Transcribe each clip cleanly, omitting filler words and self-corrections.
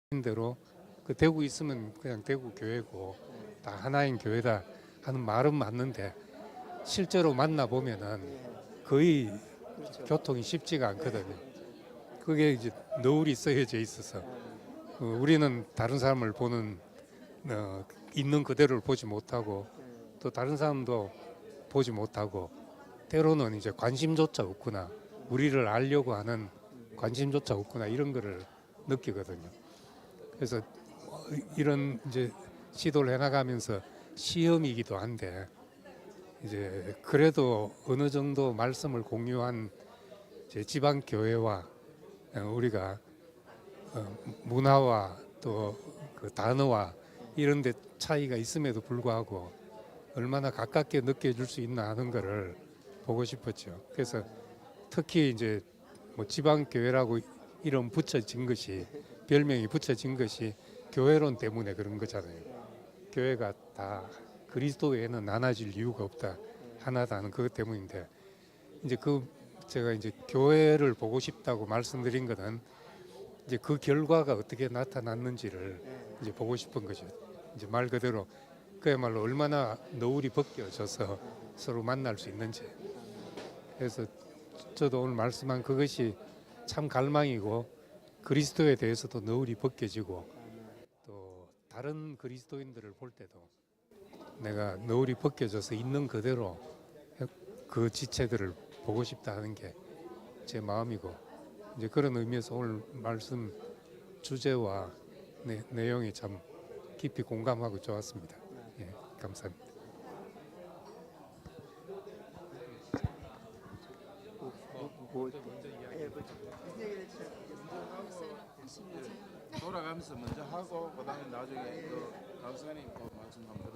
대로 그 대구 있으면 그냥 대구 교회고 다 하나인 교회다 하는 말은 맞는데 실제로 만나 보면은 거의 교통이 쉽지가 않거든요. 그게 이제 너울이 쓰여져 있어서 우리는 다른 사람을 보는 있는 그대로를 보지 못하고 또 다른 사람도 보지 못하고 때로는 이제 관심조차 없구나, 우리를 알려고 하는 관심조차 없구나, 이런 거를 느끼거든요. 그래서 이런 이제 시도를 해나가면서 시험이기도 한데 이제 그래도 어느 정도 말씀을 공유한 이제 지방 교회와 우리가 문화와 또 그 단어와 이런 데 차이가 있음에도 불구하고 얼마나 가깝게 느껴질 수 있나 하는 거를 보고 싶었죠. 그래서 특히 이제 뭐 지방 교회라고 이름 붙여진 것이, 별명이 붙여진 것이 교회론 때문에 그런 거잖아요. 교회가 다 그리스도 외에는 나눠질 이유가 없다, 하나다는 그것 때문인데, 이제 제가 이제 교회를 보고 싶다고 말씀드린 거는 이제 그 결과가 어떻게 나타났는지를 이제 보고 싶은 거죠. 이제 말 그대로 그야말로 얼마나 너울이 벗겨져서 서로 만날 수 있는지. 그래서 저도 오늘 말씀한 그것이 참 갈망이고, 그리스도에 대해서도 너울이 벗겨지고 또 다른 그리스도인들을 볼 때도 내가 너울이 벗겨져서 있는 그대로 그 지체들을 보고 싶다 하는 게 제 마음이고, 이제 그런 의미에서 오늘 말씀 주제와 내용이 참 깊이 공감하고 좋았습니다. 예, 감사합니다. 돌아가면서 먼저 하고 그다음에 나중에 또 강사님 또 말씀 한번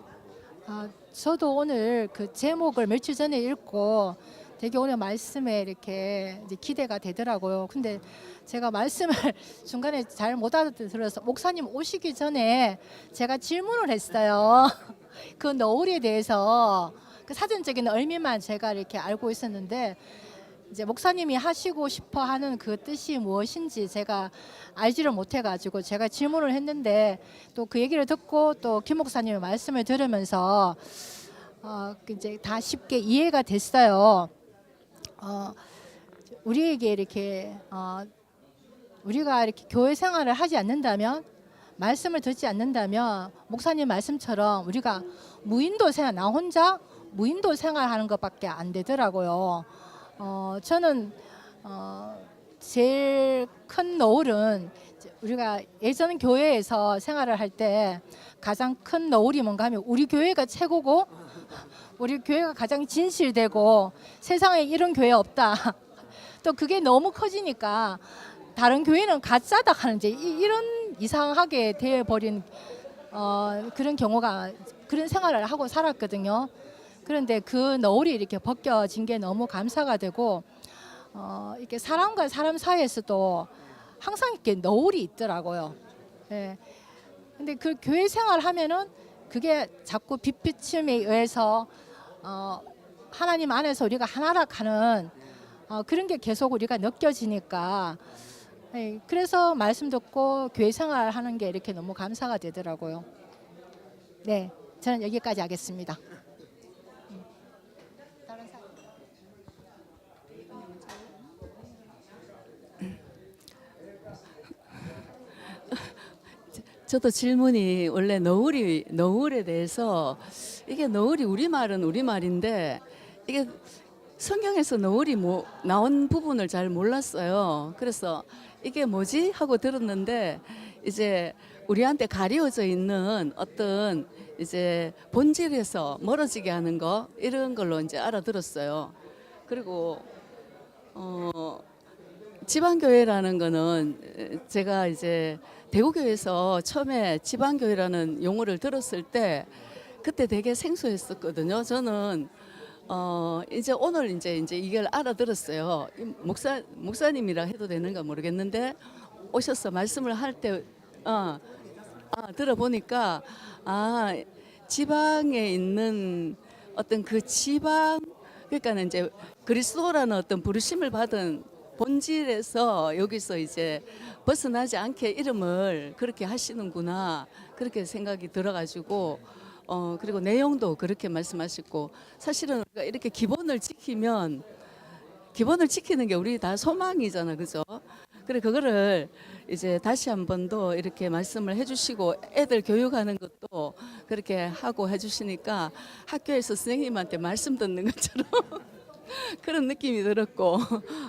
들어보고. 저도 오늘 그 제목을 며칠 전에 읽고 되게 오늘 말씀에 이렇게 이제 기대가 되더라고요. 근데 제가 말씀을 중간에 잘 못 알아들어서 목사님 오시기 전에 제가 질문을 했어요. 그 너울에 대해서 그 사전적인 의미만 제가 이렇게 알고 있었는데, 이제 목사님이 하시고 싶어 하는 그 뜻이 무엇인지 제가 알지를 못해가지고 제가 질문을 했는데, 또 그 얘기를 듣고 또 김 목사님의 말씀을 들으면서 이제 다 쉽게 이해가 됐어요. 우리에게 이렇게 우리가 이렇게 교회 생활을 하지 않는다면, 말씀을 듣지 않는다면 목사님 말씀처럼 우리가 무인도 생활, 나 혼자 무인도 생활하는 것밖에 안 되더라고요. 저는 제일 큰 너울은 우리가 예전 교회에서 생활을 할 때 가장 큰 너울이 뭔가 하면 우리 교회가 최고고 우리 교회가 가장 진실되고 세상에 이런 교회 없다. 또 그게 너무 커지니까 다른 교회는 가짜다 하는 이런 이상하게 되어버린 그런 경우가, 그런 생활을 하고 살았거든요. 그런데 그 너울이 이렇게 벗겨진 게 너무 감사가 되고, 이렇게 사람과 사람 사이에서도 항상 이렇게 너울이 있더라고요. 예. 근데 그 교회 생활하면은 그게 자꾸 빛비침에 의해서 하나님 안에서 우리가 하나라 하는 그런 게 계속 우리가 느껴지니까, 예. 그래서 말씀 듣고 교회 생활하는 게 이렇게 너무 감사가 되더라고요. 네, 저는 여기까지 하겠습니다. 저도 질문이 원래 너울에 대해서, 이게 너울이 우리말은 우리말인데 이게 성경에서 너울이 뭐 나온 부분을 잘 몰랐어요. 그래서 이게 뭐지 하고 들었는데, 이제 우리한테 가려져 있는 어떤 이제 본질에서 멀어지게 하는 거, 이런 걸로 이제 알아들었어요. 그리고 지방교회라는 거는 제가 이제 대구교회에서 처음에 지방교회라는 용어를 들었을 때 그때 되게 생소했었거든요. 저는 이제 오늘 이제 이걸 알아들었어요. 목사님이라 해도 되는가 모르겠는데 오셔서 말씀을 할 때 들어보니까 지방에 있는 어떤 그 지방, 그러니까 이제 그리스도라는 어떤 부르심을 받은 본질에서 여기서 이제 벗어나지 않게 이름을 그렇게 하시는구나 그렇게 생각이 들어가지고 그리고 내용도 그렇게 말씀하셨고 사실은 우리가 이렇게 기본을 지키면 기본을 지키는 게 우리 다 소망이잖아, 그죠? 그래 그거를 이제 다시 한 번 더 이렇게 말씀을 해주시고 애들 교육하는 것도 그렇게 하고 해주시니까 학교에서 선생님한테 말씀 듣는 것처럼 그런 느낌이 들었고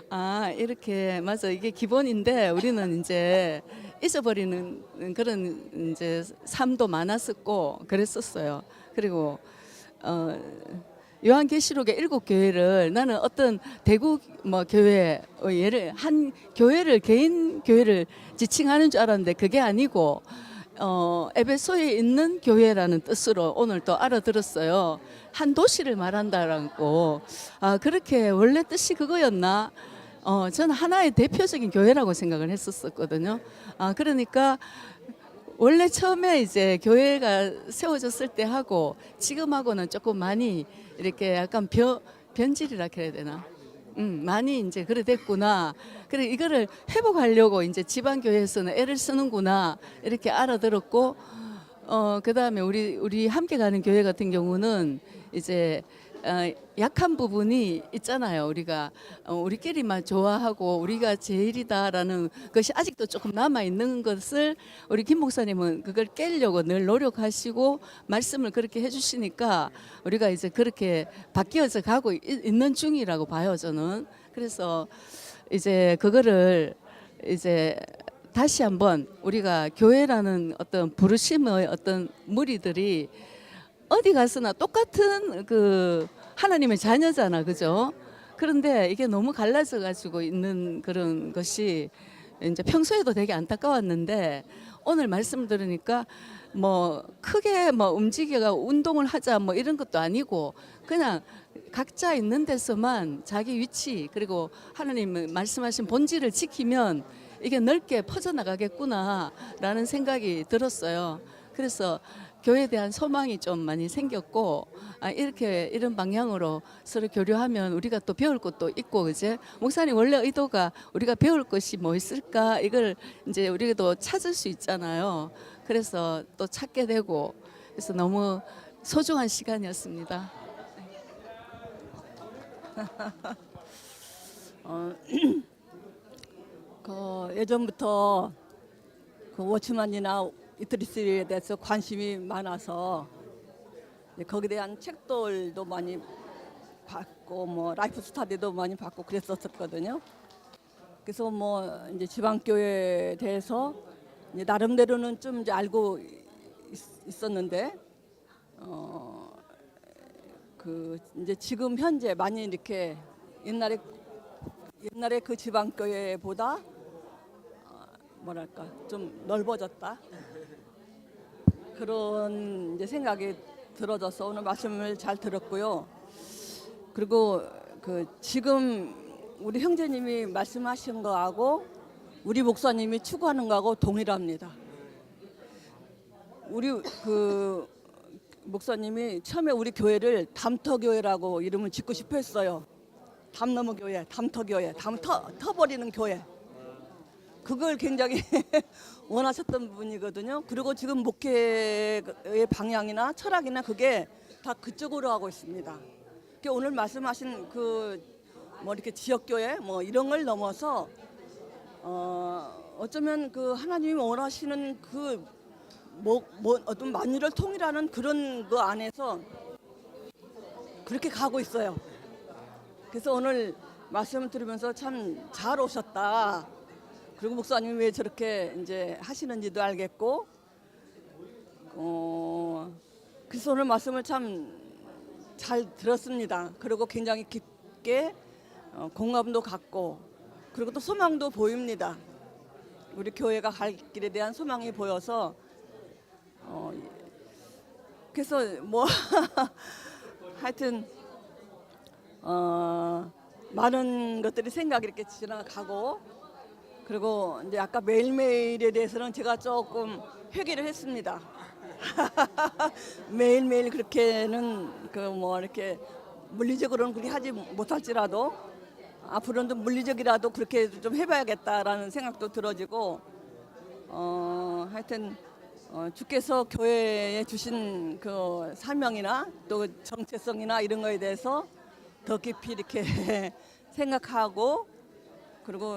아 이렇게 맞아 이게 기본인데 우리는 이제 잊어버리는 그런 이제 삶도 많았었고 그랬었어요. 그리고 요한계시록의 7교회를 나는 어떤 대구 뭐 교회 예를 한 교회를 개인 교회를 지칭하는 줄 알았는데 그게 아니고 에베소에 있는 교회라는 뜻으로 오늘 또 알아들었어요. 한 도시를 말한다라고. 아 그렇게 원래 뜻이 그거였나? 저는 하나의 대표적인 교회라고 생각을 했었거든요. 아 그러니까 원래 처음에 이제 교회가 세워졌을 때 하고 지금하고는 조금 많이 이렇게 약간 변질이라 해야 되나? 많이 이제 그래 됐구나. 그래 이거를 회복하려고 이제 지방 교회에서는 애를 쓰는구나 이렇게 알아들었고, 그 다음에 우리 함께 가는 교회 같은 경우는 이제 약한 부분이 있잖아요. 우리가 우리끼리만 좋아하고 우리가 제일이다라는 것이 아직도 조금 남아 있는 것을 우리 김 목사님은 그걸 깨려고 늘 노력하시고 말씀을 그렇게 해주시니까 우리가 이제 그렇게 바뀌어져 가고 있는 중이라고 봐요, 저는. 그래서 이제 그거를 이제 다시 한번 우리가 교회라는 어떤 부르심의 어떤 무리들이 어디 가서나 똑같은 그 하나님의 자녀잖아, 그죠? 그런데 이게 너무 갈라져 가지고 있는 그런 것이 이제 평소에도 되게 안타까웠는데 오늘 말씀 들으니까 뭐 크게 뭐 움직여가 운동을 하자 뭐 이런 것도 아니고 그냥 각자 있는 데서만 자기 위치 그리고 하나님 말씀하신 본질을 지키면 이게 넓게 퍼져나가겠구나라는 생각이 들었어요. 그래서 교회에 대한 소망이 좀 많이 생겼고 이렇게 이런 방향으로 서로 교류하면 우리가 또 배울 것도 있고 그제 목사님 원래 의도가 우리가 배울 것이 뭐 있을까 이걸 이제 우리도 찾을 수 있잖아요. 그래서 또 찾게 되고 그래서 너무 소중한 시간이었습니다. 예전부터 그 워치만이나 이트리스에 대해서 관심이 많아서 거기에 대한 책들도 많이 받고 뭐 라이프 스타디도 많이 받고 그랬었거든요. 그래서 뭐 이제 지방 교회에 대해서 이제 나름대로는 좀 이제 알고 있었는데 그 이제 지금 현재 많이 이렇게 옛날에 그 지방 교회보다 뭐랄까 좀 넓어졌다 그런 이제 생각이 들어져서 오늘 말씀을 잘 들었고요. 그리고 그 지금 우리 형제님이 말씀하신 거하고 우리 목사님이 추구하는 거하고 동일합니다. 우리 그 목사님이 처음에 우리 교회를 담터교회라고 이름을 짓고 싶어 했어요. 담 너머 교회, 담터교회, 담 터버리는 교회. 그걸 굉장히 원하셨던 분이거든요. 그리고 지금 목회의 방향이나 철학이나 그게 다 그쪽으로 하고 있습니다. 오늘 말씀하신 그 뭐 이렇게 지역교회 뭐 이런 걸 넘어서 어쩌면 그 하나님이 원하시는 그 뭐 어떤 만유를 통일하는 그런 거 안에서 그렇게 가고 있어요. 그래서 오늘 말씀 들으면서 참 잘 오셨다. 그리고 목사님이 왜 저렇게 이제 하시는지도 알겠고, 그래서 오늘 말씀을 참 잘 들었습니다. 그리고 굉장히 깊게 공감도 갖고, 그리고 또 소망도 보입니다. 우리 교회가 갈 길에 대한 소망이 보여서, 그래서 뭐 하여튼 많은 것들이 생각이 이렇게 지나가고. 그리고 이제 아까 매일매일에 대해서는 제가 조금 회개를 했습니다. 매일매일 그렇게는 그 뭐 이렇게 물리적으로는 그렇게 하지 못할지라도 앞으로는 물리적이라도 그렇게 좀 해봐야겠다라는 생각도 들어지고 하여튼 주께서 교회에 주신 그 사명이나 또 정체성이나 이런 거에 대해서 더 깊이 이렇게 생각하고 그리고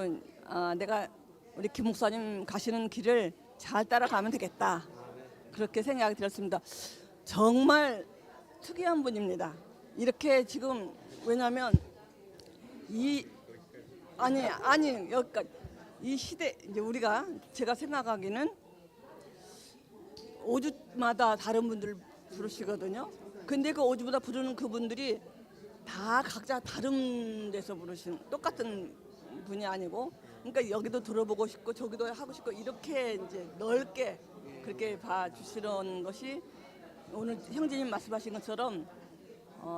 내가 우리 김 목사님 가시는 길을 잘 따라가면 되겠다 그렇게 생각이 들었습니다. 정말 특이한 분입니다. 이렇게 지금 왜냐하면 아니 여기까지 이 시대 이제 우리가 제가 생각하기는 5주마다 다른 분들 부르시거든요. 근데 그 5주마다 부르는 그분들이 다 각자 다른 데서 부르신 똑같은 분이 아니고 그러니까 여기도 들어보고 싶고 저기도 하고 싶고 이렇게 이제 넓게 그렇게 봐주시는 것이 오늘 형제님 말씀하신 것처럼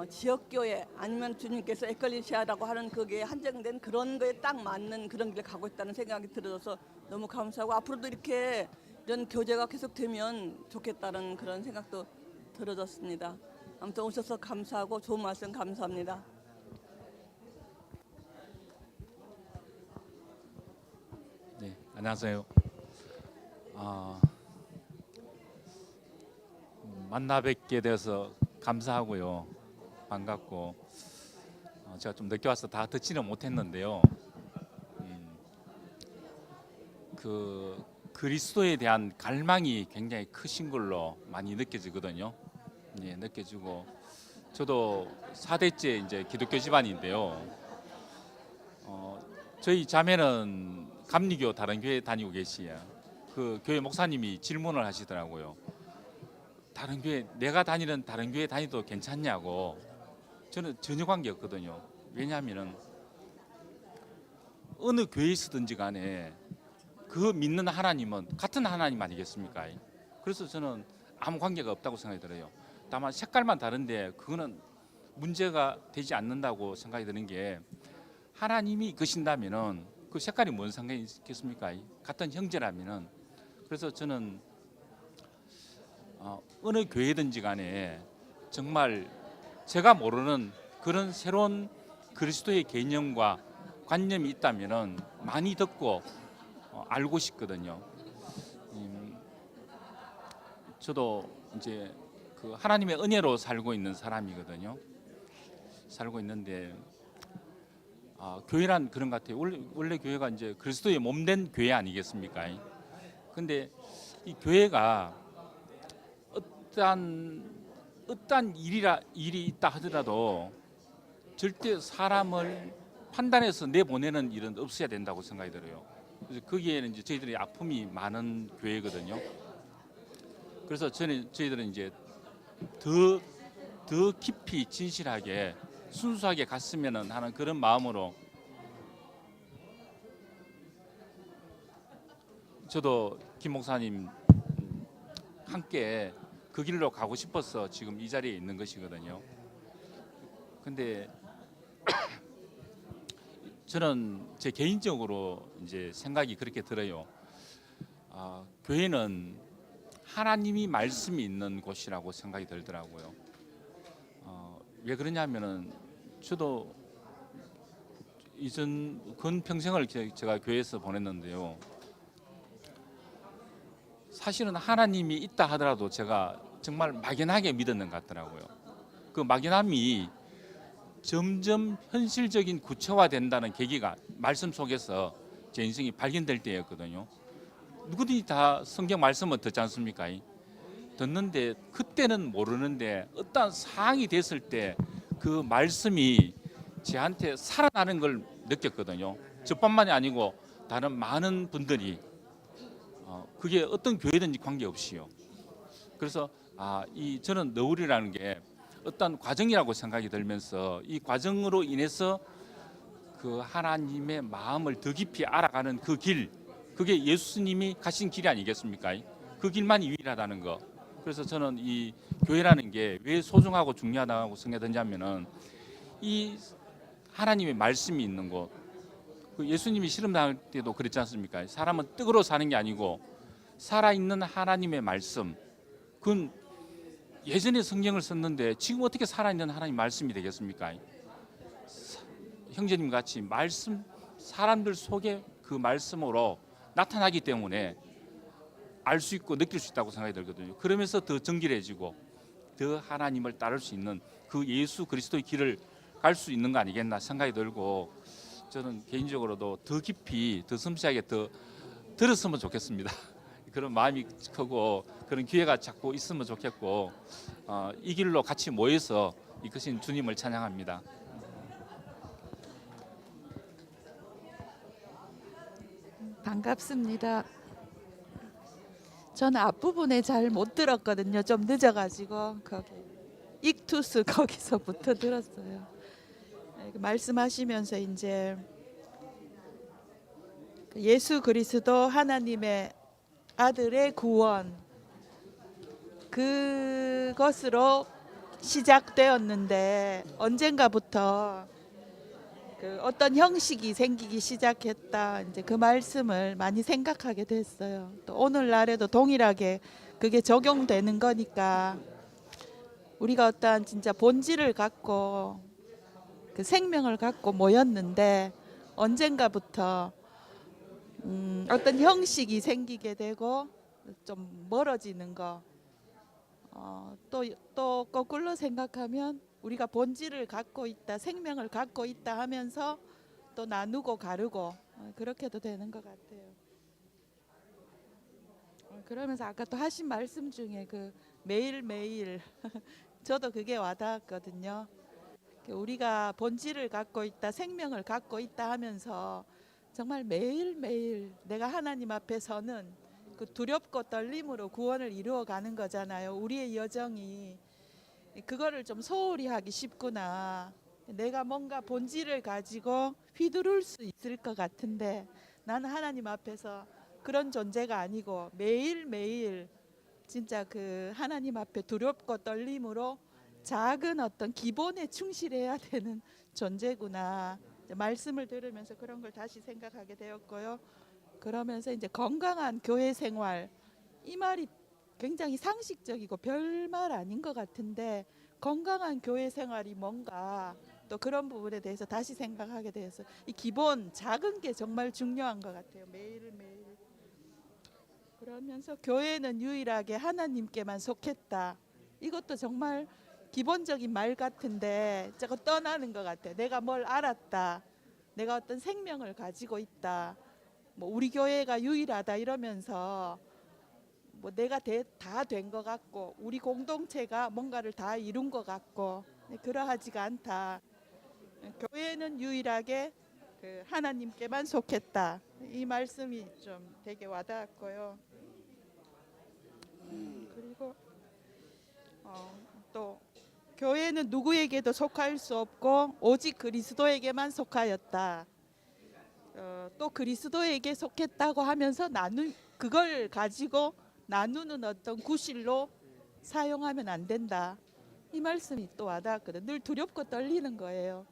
지역교회 아니면 주님께서 에클레시아라고 하는 그게 한정된 그런 거에 딱 맞는 그런 길을 가고 있다는 생각이 들어서 너무 감사하고 앞으로도 이렇게 이런 교제가 계속되면 좋겠다는 그런 생각도 들어졌습니다. 아무튼 오셔서 감사하고 좋은 말씀 감사합니다. 네, 안녕하세요. 만나 뵙게 돼서 감사하고요. 반갑고 제가 좀 늦게 와서 다 듣지는 못했는데요. 그 그리스도에 대한 갈망이 굉장히 크신 걸로 많이 느껴지거든요. 예, 느껴지고 저도 4대째 이제 기독교 집안인데요. 저희 자매는 감리교 다른 교회 다니고 계시요. 그 교회 목사님이 질문을 하시더라고요. 다른 교회 내가 다니는 다른 교회 다니도 괜찮냐고. 저는 전혀 관계 없거든요. 왜냐하면은 어느 교회에 있든지 간에 그 믿는 하나님은 같은 하나님 아니겠습니까? 그래서 저는 아무 관계가 없다고 생각이 들어요. 다만 색깔만 다른데 그거는 문제가 되지 않는다고 생각이 드는 게 하나님이 이끄신다면은 그 색깔이 뭔 상관이 있겠습니까? 같은 형제라면은. 그래서 저는 어느 교회든지 간에 정말 제가 모르는 그런 새로운 그리스도의 개념과 관념이 있다면은 많이 듣고 알고 싶거든요. 저도 이제 그 하나님의 은혜로 살고 있는 사람이거든요. 살고 있는데 교회란 그런 것 같아요. 원래 교회가 이제 그리스도의 몸된 교회 아니겠습니까? 근데 이 교회가 어떠한 일이 있다 하더라도 절대 사람을 판단해서 내보내는 일은 없어야 된다고 생각이 들어요. 그래서 거기에는 이제 저희들이 아픔이 많은 교회거든요. 그래서 저희들은 이제 더 깊이 진실하게 순수하게 갔으면 하는 그런 마음으로 저도 김 목사님 함께 그 길로 가고 싶어서 지금 이 자리에 있는 것이거든요. 근데 저는 제 개인적으로 이제 생각이 그렇게 들어요. 교회는 하나님이 말씀이 있는 곳이라고 생각이 들더라고요. 왜 그러냐면은 저도 근 평생을 제가 교회에서 보냈는데요. 사실은 하나님이 있다 하더라도 제가 정말 막연하게 믿었는 것 같더라고요. 그 막연함이 점점 현실적인 구체화된다는 계기가 말씀 속에서 제 인생이 발견될 때였거든요. 누구든지 다 성경 말씀을 듣지 않습니까? 듣는데 그때는 모르는데 어떤 상황이 됐을 때 그 말씀이 저한테 살아나는 걸 느꼈거든요. 저뿐만이 아니고 다른 많은 분들이 그게 어떤 교회든지 관계없이요. 그래서 저는 너울이라는 게 어떤 과정이라고 생각이 들면서 이 과정으로 인해서 그 하나님의 마음을 더 깊이 알아가는 그 길, 그게 예수님이 가신 길이 아니겠습니까? 그 길만이 유일하다는 거. 그래서 저는 이 교회라는 게 왜 소중하고 중요하다고 생각하냐면은 이 하나님의 말씀이 있는 곳. 그 예수님이 시름 당할 때도 그랬지 않습니까? 사람은 떡으로 사는 게 아니고 살아있는 하나님의 말씀. 그건 예전에 성경을 썼는데 지금 어떻게 살아있는 하나님 말씀이 되겠습니까? 형제님 같이 말씀 사람들 속에 그 말씀으로 나타나기 때문에 알 수 있고 느낄 수 있다고 생각이 들거든요. 그러면서 더 정결해지고 더 하나님을 따를 수 있는 그 예수 그리스도의 길을 갈 수 있는 거 아니겠나 생각이 들고, 저는 개인적으로도 더 깊이 더 섬세하게 더 들었으면 좋겠습니다. 그런 마음이 크고 그런 기회가 자꾸 있으면 좋겠고, 이 길로 같이 모여서 이끄신 주님을 찬양합니다. 반갑습니다. 저는 앞부분에 잘 못 들었거든요. 좀 늦어가지고 거기 익투스 거기서부터 들었어요. 말씀하시면서 이제 예수 그리스도 하나님의 아들의 구원, 그것으로 시작되었는데 언젠가부터 그 어떤 형식이 생기기 시작했다. 이제 그 말씀을 많이 생각하게 됐어요. 또 오늘날에도 동일하게 그게 적용되는 거니까 우리가 어떠한 진짜 본질을 갖고 그 생명을 갖고 모였는데 언젠가부터 어떤 형식이 생기게 되고 좀 멀어지는 거. 또 거꾸로 생각하면 우리가 본질을 갖고 있다, 생명을 갖고 있다 하면서 또 나누고 가르고 그렇게도 되는 것 같아요. 그러면서 아까 또 하신 말씀 중에 그 매일매일 저도 그게 와닿았거든요. 우리가 본질을 갖고 있다, 생명을 갖고 있다 하면서 정말 매일매일 내가 하나님 앞에 서는 그 두렵고 떨림으로 구원을 이루어가는 거잖아요. 우리의 여정이 그거를 좀 소홀히 하기 쉽구나. 내가 뭔가 본질을 가지고 휘두를 수 있을 것 같은데 나는 하나님 앞에서 그런 존재가 아니고 매일매일 진짜 그 하나님 앞에 두렵고 떨림으로 작은 어떤 기본에 충실해야 되는 존재구나. 말씀을 들으면서 그런 걸 다시 생각하게 되었고요. 그러면서 이제 건강한 교회 생활, 이 말이 굉장히 상식적이고 별말 아닌 것 같은데 건강한 교회 생활이 뭔가 또 그런 부분에 대해서 다시 생각하게 돼서 이 기본 작은 게 정말 중요한 것 같아요. 매일매일. 그러면서 교회는 유일하게 하나님께만 속했다. 이것도 정말 기본적인 말 같은데 저거 떠나는 것 같아요. 내가 뭘 알았다. 내가 어떤 생명을 가지고 있다. 뭐 우리 교회가 유일하다 이러면서 뭐 내가 다 된 것 같고 우리 공동체가 뭔가를 다 이룬 것 같고 그러하지가 않다. 교회는 유일하게 그 하나님께만 속했다. 이 말씀이 좀 되게 와닿았고요. 그리고 또 교회는 누구에게도 속할 수 없고 오직 그리스도에게만 속하였다. 또 그리스도에게 속했다고 하면서 그걸 가지고 나누는 어떤 구실로 사용하면 안 된다. 이 말씀이 또 와닿았거든. 늘 두렵고 떨리는 거예요.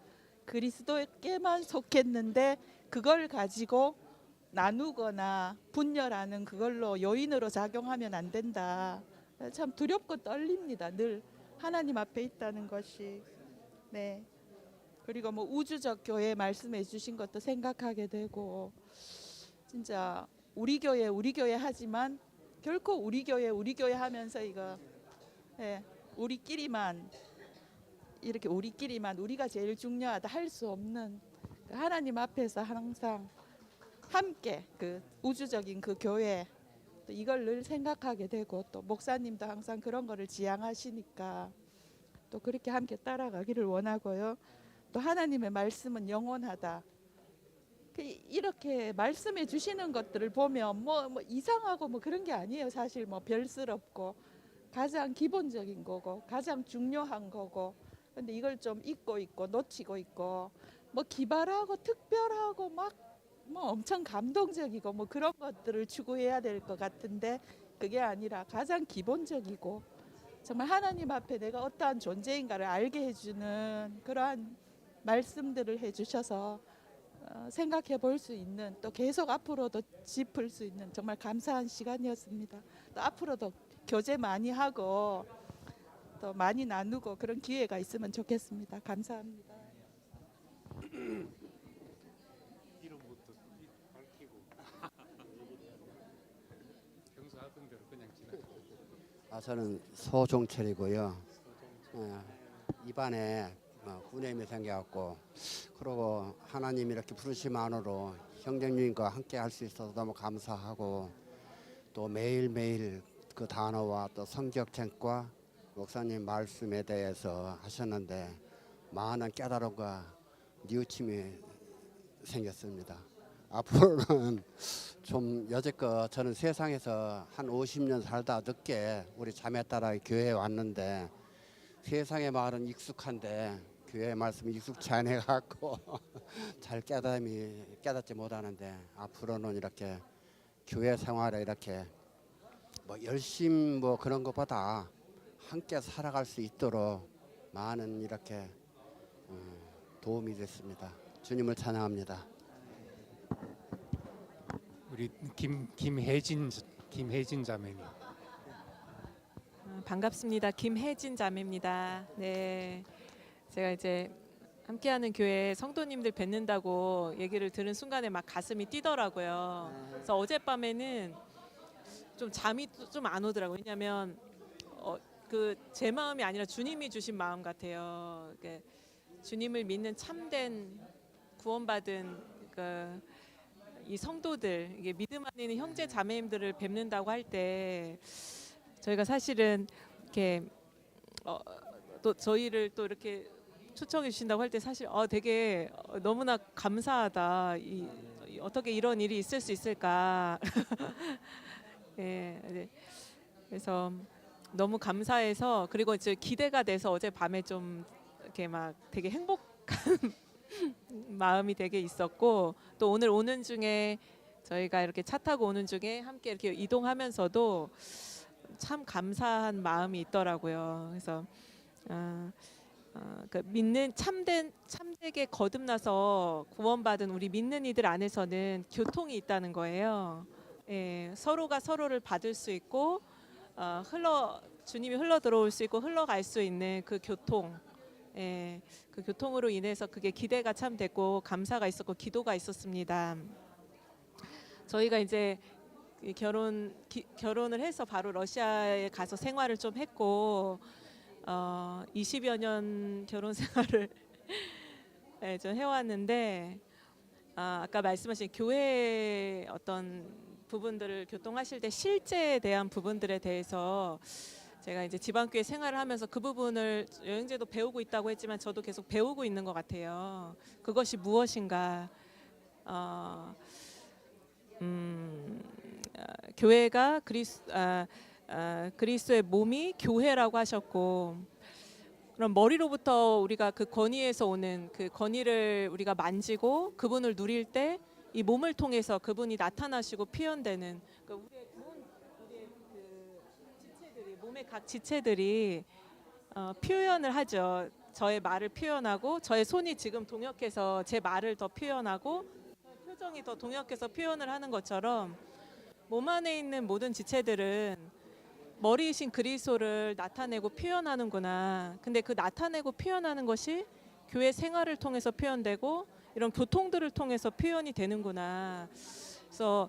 그리스도에게만 속했는데 그걸 가지고 나누거나 분열하는 그걸로 요인으로 작용하면 안 된다. 참 두렵고 떨립니다. 늘 하나님 앞에 있다는 것이. 네. 그리고 뭐 우주적 교회 말씀해 주신 것도 생각하게 되고 진짜 우리 교회 하지만 결코 우리 교회 하면서 이거 우리끼리만 이렇게 우리끼리만 우리가 제일 중요하다 할 수 없는 하나님 앞에서 항상 함께 그 우주적인 그 교회 또 이걸 늘 생각하게 되고 또 목사님도 항상 그런 거를 지향하시니까 또 그렇게 함께 따라가기를 원하고요. 또 하나님의 말씀은 영원하다. 이렇게 말씀해 주시는 것들을 보면 뭐 이상하고 뭐 그런 게 아니에요. 사실 뭐 별스럽고 가장 기본적인 거고 가장 중요한 거고. 근데 이걸 좀 잊고 있고 놓치고 있고 뭐 기발하고 특별하고 막 뭐 엄청 감동적이고 뭐 그런 것들을 추구해야 될 것 같은데 그게 아니라 가장 기본적이고 정말 하나님 앞에 내가 어떠한 존재인가를 알게 해주는 그러한 말씀들을 해주셔서 생각해 볼 수 있는 또 계속 앞으로도 짚을 수 있는 정말 감사한 시간이었습니다. 또 앞으로도 교제 많이 하고 또 많이 나누고 그런 기회가 있으면 좋겠습니다. 감사합니다. 이름부터 밝히고 평소 하던 대로 그냥 지나가. 저는 소종철이고요. 입안에 구내염이 생겨갖고 그러고 하나님 이렇게 부르심만으로 형제님과 함께 할 수 있어서 너무 감사하고 또 매일매일 그 단어와 또 성격책과 목사님 말씀에 대해서 하셨는데 많은 깨달음과 뉘우침이 생겼습니다. 앞으로는 좀 여지껏 저는 세상에서 한 50년 살다 늦게 우리 자매딸아 교회에 왔는데 세상의 말은 익숙한데 교회 말씀이 익숙치 않아 갖고 잘 깨닫지 못하는데 앞으로는 이렇게 교회 생활에 이렇게 뭐 열심 뭐 그런 것보다 함께 살아갈 수 있도록 많은 이렇게 도움이 됐습니다. 주님을 찬양합니다. 우리 김혜진 자매님. 반갑습니다. 김혜진 자매입니다. 네, 제가 이제 함께하는 교회 성도님들 뵙는다고 얘기를 들은 순간에 막 가슴이 뛰더라고요. 그래서 어젯밤에는 좀 잠이 좀 안 오더라고요. 왜냐하면 그 제 마음이 아니라 주님이 주신 마음 같아요. 주님을 믿는 참된 구원받은 이 성도들, 이게 믿음 안에 있는 형제 자매님들을 뵙는다고 할 때 저희가 사실은 이렇게 또 저희를 또 이렇게 초청해 주신다고 할 때 사실 되게 너무나 감사하다. 어떻게 이런 일이 있을 수 있을까? 예, 네. 그래서 너무 감사해서 그리고 이제 기대가 돼서 어젯밤에 좀 이렇게 막 되게 행복한 마음이 되게 있었고 또 오늘 오는 중에 저희가 이렇게 차 타고 오는 중에 함께 이렇게 이동하면서도 참 감사한 마음이 있더라고요. 그래서 그 믿는 참되게 거듭나서 구원받은 우리 믿는 이들 안에서는 교통이 있다는 거예요. 예, 서로가 서로를 받을 수 있고 주님이 흘러 들어올 수 있고 흘러갈 수 있는 그 교통. 예, 그 교통으로 인해서 그게 기대가 참 됐고 감사가 있었고 기도가 있었습니다. 저희가 이제 결혼을 해서 바로 러시아에 가서 생활을 좀 했고 20여 년 결혼 생활을 네, 좀 해왔는데 아까 말씀하신 교회 어떤 부분들을 교통하실 때 실제에 대한 부분들에 대해서 제가 이제 지방교회 생활을 하면서 그 부분을 여행제도 배우고 있다고 했지만 저도 계속 배우고 있는 것 같아요. 그것이 무엇인가? 교회가 그리스도의 몸이 교회라고 하셨고, 그럼 머리로부터 우리가 그 권위에서 오는 그 권위를 우리가 만지고 그분을 누릴 때 이 몸을 통해서 그분이 나타나시고 표현되는 우리의 그 지체들이 몸의 각 지체들이 표현을 하죠. 저의 말을 표현하고 저의 손이 지금 동역해서 제 말을 더 표현하고 표정이 더 동역해서 표현을 하는 것처럼 몸 안에 있는 모든 지체들은 머리이신 그리스도를 나타내고 표현하는구나. 근데 그 나타내고 표현하는 것이 교회 생활을 통해서 표현되고 이런 교통들을 통해서 표현이 되는구나. 그래서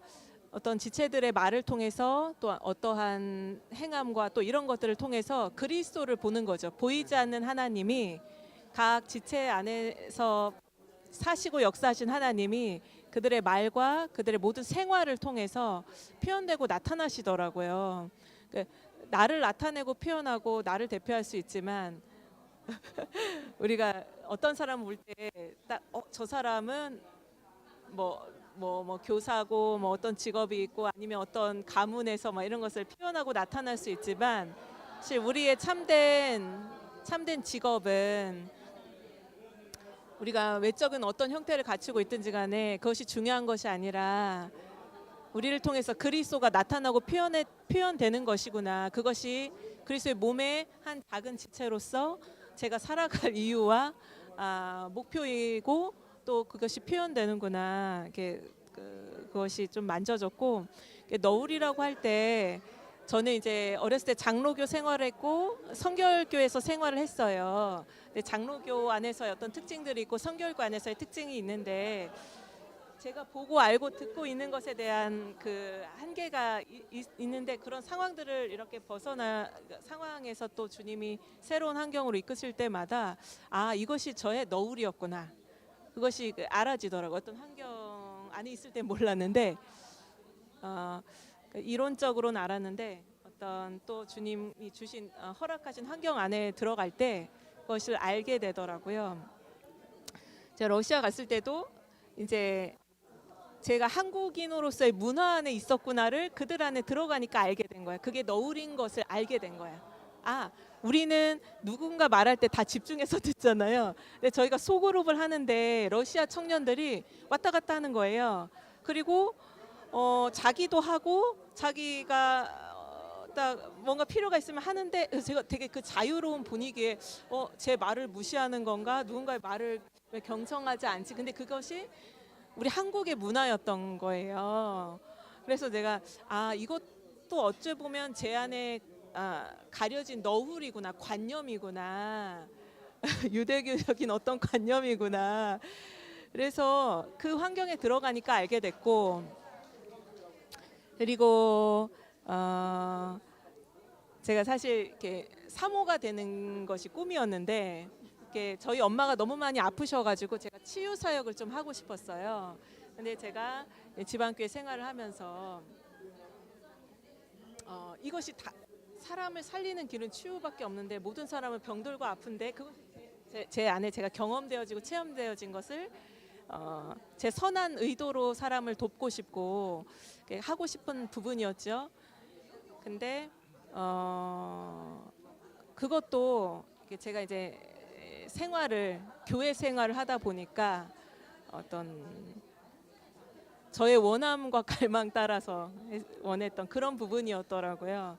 어떤 지체들의 말을 통해서 또 어떠한 행함과 또 이런 것들을 통해서 그리스도를 보는 거죠. 보이지 않는 하나님이 각 지체 안에서 사시고 역사하신 하나님이 그들의 말과 그들의 모든 생활을 통해서 표현되고 나타나시더라고요. 나를 나타내고 표현하고 나를 대표할 수 있지만 우리가 어떤 사람을 볼 때 딱 저 사람은 뭐 교사고 뭐 어떤 직업이 있고 아니면 어떤 가문에서 뭐 이런 것을 표현하고 나타날 수 있지만 사실 우리의 참된 직업은 우리가 외적인 어떤 형태를 갖추고 있든지 간에 그것이 중요한 것이 아니라 우리를 통해서 그리스도가 나타나고 표현되는 것이구나. 그것이 그리스도의 몸의 한 작은 지체로서 제가 살아갈 이유와 목표이고 또 그것이 표현되는구나. 그것이 좀 만져졌고 너울이라고 할 때 저는 이제 어렸을 때 장로교 생활했고 성결교에서 생활을 했어요. 근데 장로교 안에서의 어떤 특징들이 있고 성결교 안에서의 특징이 있는데 제가 보고 알고 듣고 있는 것에 대한 그 한계가 있는데 그런 상황들을 이렇게 벗어나 상황에서 또 주님이 새로운 환경으로 이끄실 때마다 아 이것이 저의 너울이었구나. 그것이 알아지더라고요. 어떤 환경 안에 있을 때 몰랐는데 이론적으로는 알았는데 어떤 또 주님이 주신 허락하신 환경 안에 들어갈 때 그것을 알게 되더라고요. 제가 러시아 갔을 때도 이제 제가 한국인으로서의 문화 안에 있었구나를 그들 안에 들어가니까 알게 된 거야. 그게 너울인 것을 알게 된 거야. 아, 우리는 누군가 말할 때 다 집중해서 듣잖아요. 근데 저희가 소그룹을 하는데 러시아 청년들이 왔다 갔다 하는 거예요. 그리고 자기도 하고 자기가 딱 뭔가 필요가 있으면 하는데 제가 되게 그 자유로운 분위기에 제 말을 무시하는 건가? 누군가의 말을 왜 경청하지 않지? 근데 그것이 우리 한국의 문화였던 거예요. 그래서 내가 이것도 어찌 보면 제 안에 가려진 너울이구나, 관념이구나, 유대교적인 어떤 관념이구나. 그래서 그 환경에 들어가니까 알게 됐고, 그리고 제가 사실 이렇게 사모가 되는 것이 꿈이었는데. 저희 엄마가 너무 많이 아프셔가지고 제가 치유 사역을 좀 하고 싶었어요. 근데 제가 지방교회 생활을 하면서 이것이 다 사람을 살리는 길은 치유밖에 없는데 모든 사람은 병들고 아픈데 그것이 제 안에 제가 경험되어지고 체험되어진 것을 제 선한 의도로 사람을 돕고 싶고 하고 싶은 부분이었죠. 근데 그것도 제가 이제 교회 생활을 하다 보니까 어떤 저의 원함과 갈망 따라서 원했던 그런 부분이었더라고요.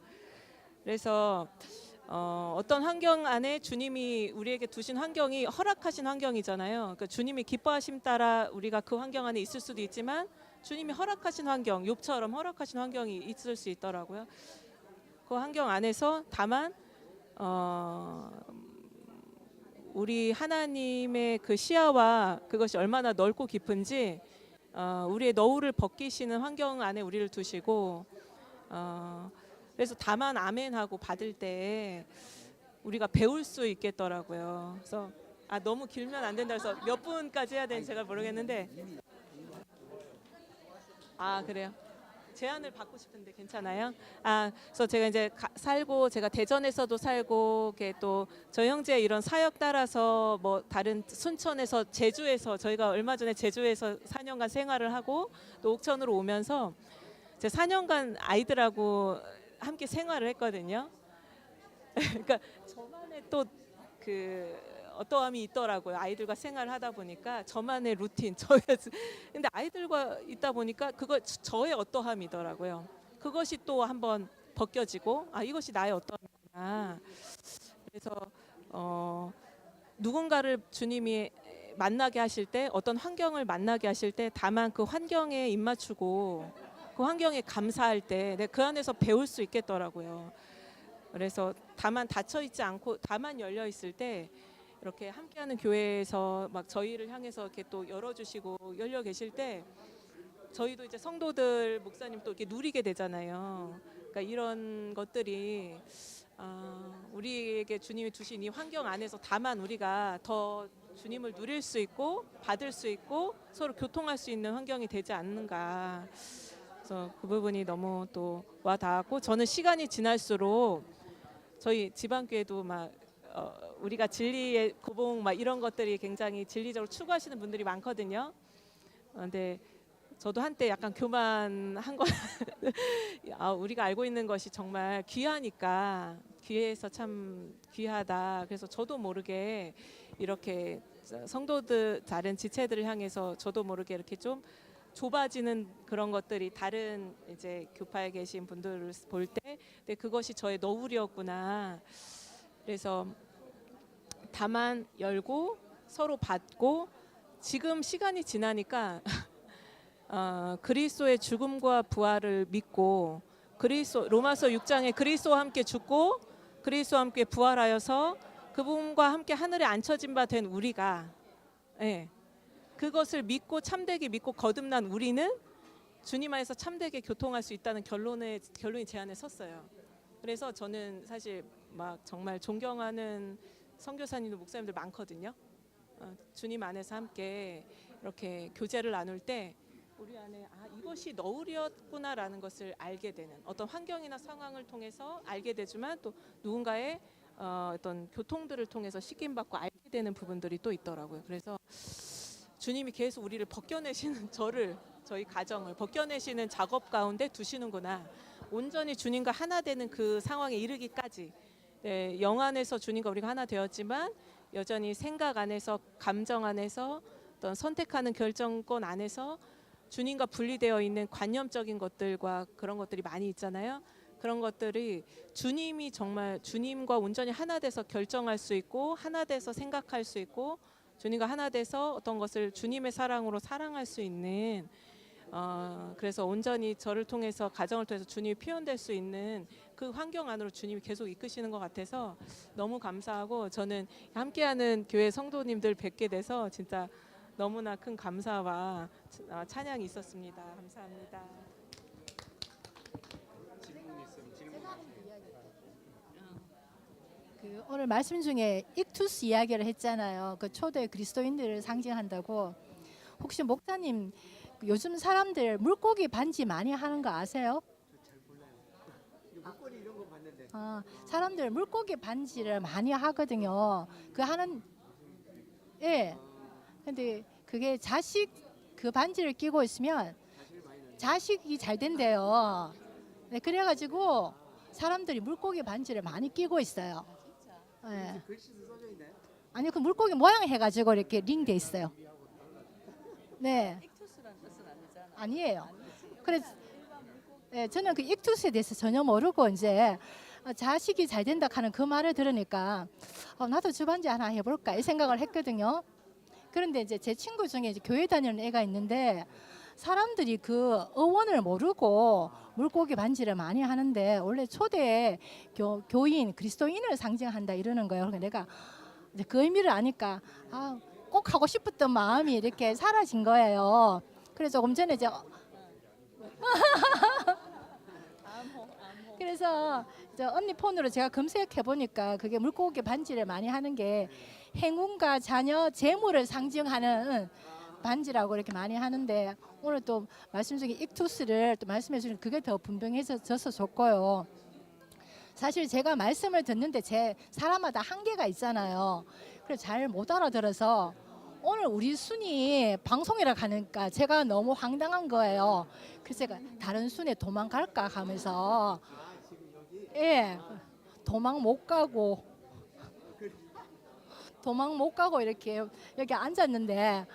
그래서 어떤 환경 안에 주님이 우리에게 두신 환경이 허락하신 환경이잖아요. 그러니까 주님이 기뻐하심 따라 우리가 그 환경 안에 있을 수도 있지만 주님이 허락하신 환경, 욥처럼 허락하신 환경이 있을 수 있더라고요. 그 환경 안에서 다만 우리 하나님의 그 시야와 그것이 얼마나 넓고 깊은지 우리의 너울을 벗기시는 환경 안에 우리를 두시고 그래서 다만 아멘하고 받을 때 우리가 배울 수 있겠더라고요. 그래서 너무 길면 안 된다 해서 몇 분까지 해야 되는지 제가 모르겠는데 그래요? 제안을 받고 싶은데 괜찮아요? 그래서 제가 이제 살고 제가 대전에서도 살고 또 저희 형제 이런 사역 따라서 뭐 다른 순천에서 제주에서 저희가 얼마 전에 제주에서 4년간 생활을 하고 또 옥천으로 오면서 제 4년간 아이들하고 함께 생활을 했거든요. 그러니까 저만의 또 그 어떠함이 있더라고요. 아이들과 생활을 하다 보니까 저만의 루틴, 근데 아이들과 있다 보니까 그거 저의 어떠함이더라고요. 그것이 또 한번 벗겨지고 이것이 나의 어떠함이구나. 그래서 누군가를 주님이 만나게 하실 때 어떤 환경을 만나게 하실 때 다만 그 환경에 입맞추고 그 환경에 감사할 때 그 안에서 배울 수 있겠더라고요. 그래서 다만 닫혀 있지 않고 다만 열려 있을 때 이렇게 함께하는 교회에서 막 저희를 향해서 이렇게 또 열어주시고 열려 계실 때 저희도 이제 성도들 목사님 또 이렇게 누리게 되잖아요. 그러니까 이런 것들이 우리에게 주님이 주신 이 환경 안에서 다만 우리가 더 주님을 누릴 수 있고 받을 수 있고 서로 교통할 수 있는 환경이 되지 않는가. 그래서 그 부분이 너무 또 와닿았고 저는 시간이 지날수록 저희 지방교회도 막 우리가 진리의 고봉 막 이런 것들이 굉장히 진리적으로 추구하시는 분들이 많거든요. 근데 저도 한때 약간 교만한 거 우리가 알고 있는 것이 정말 귀하니까 귀해서 참 귀하다. 그래서 저도 모르게 이렇게 성도들 다른 지체들을 향해서 저도 모르게 이렇게 좀 좁아지는 그런 것들이 다른 이제 교파에 계신 분들을 볼 때 근데 그것이 저의 너울이었구나. 그래서 다만 열고 서로 받고 지금 시간이 지나니까 그리스도의 죽음과 부활을 믿고 로마서 6장에 그리스도와 함께 죽고 그리스도와 함께 부활하여서 그분과 함께 하늘에 앉혀진 바 된 우리가, 예, 그것을 믿고 참되게 믿고 거듭난 우리는 주님 안에서 참되게 교통할 수 있다는 결론이 제 안에 섰어요. 그래서 저는 사실 막 정말 존경하는 선교사님들 목사님들 많거든요. 주님 안에서 함께 이렇게 교제를 나눌 때 우리 안에 이것이 너울이었구나라는 것을 알게 되는, 어떤 환경이나 상황을 통해서 알게 되지만 또 누군가의 어떤 교통들을 통해서 식임받고 알게 되는 부분들이 또 있더라고요. 그래서 주님이 계속 우리를 벗겨내시는, 저희 가정을 벗겨내시는 작업 가운데 두시는구나. 온전히 주님과 하나 되는 그 상황에 이르기까지, 네, 영 안에서 주님과 우리가 하나 되었지만 여전히 생각 안에서, 감정 안에서, 어떤 선택하는 결정권 안에서 주님과 분리되어 있는 관념적인 것들과 그런 것들이 많이 있잖아요. 그런 것들이 주님이 정말 주님과 온전히 하나 돼서 결정할 수 있고, 하나 돼서 생각할 수 있고, 주님과 하나 돼서 어떤 것을 주님의 사랑으로 사랑할 수 있는, 그래서 온전히 저를 통해서, 가정을 통해서 주님이 표현될 수 있는 그 환경 안으로 주님이 계속 이끄시는 것 같아서 너무 감사하고, 저는 함께하는 교회 성도님들 뵙게 돼서 진짜 너무나 큰 감사와 찬양이 있었습니다. 감사합니다. 그 오늘 말씀 중에 익투스 이야기를 했잖아요. 그 초대 그리스도인들을 상징한다고. 혹시 목사님, 요즘 사람들 물고기 반지 많이 하는 거 아세요? 사람들 물고기 반지를 많이 하거든요. 그 하는, 예. 근데 그게 자식 그 반지를 끼고 있으면 자식이 잘 된대요. 네, 그래가지고 사람들이 물고기 반지를 많이 끼고 있어요. 예. 아니, 그 물고기 모양 해가지고 이렇게 링돼 있어요. 네. 아니에요. 그래서 예, 저는 그 익투스에 대해서 전혀 모르고 이제 자식이 잘 된다 하는 그 말을 들으니까 나도 저 반지 하나 해볼까 이 생각을 했거든요. 그런데 이제 제 친구 중에 이제 교회 다니는 애가 있는데 사람들이 그 어원을 모르고 물고기 반지를 많이 하는데 원래 초대 교인 그리스도인을 상징한다 이러는 거예요. 그러니까 내가 이제 그 의미를 아니까 꼭 하고 싶었던 마음이 이렇게 사라진 거예요. 그래서 조금 전에 이제 그래서 언니 폰으로 제가 검색해 보니까 그게 물고기 반지를 많이 하는 게 행운과 자녀, 재물을 상징하는 반지라고 이렇게 많이 하는데 오늘 또 말씀 중에 익투스를 또 말씀해 주시는 그게 더 분명해져서 좋고요. 사실 제가 말씀을 듣는데 제 사람마다 한계가 있잖아요. 그래서 잘 못 알아들어서 오늘 우리 순이 방송이라 하니까 제가 너무 황당한 거예요. 그래서 제가 다른 순에 도망갈까 하면서 예, 도망 못 가고 이렇게 여기 앉았는데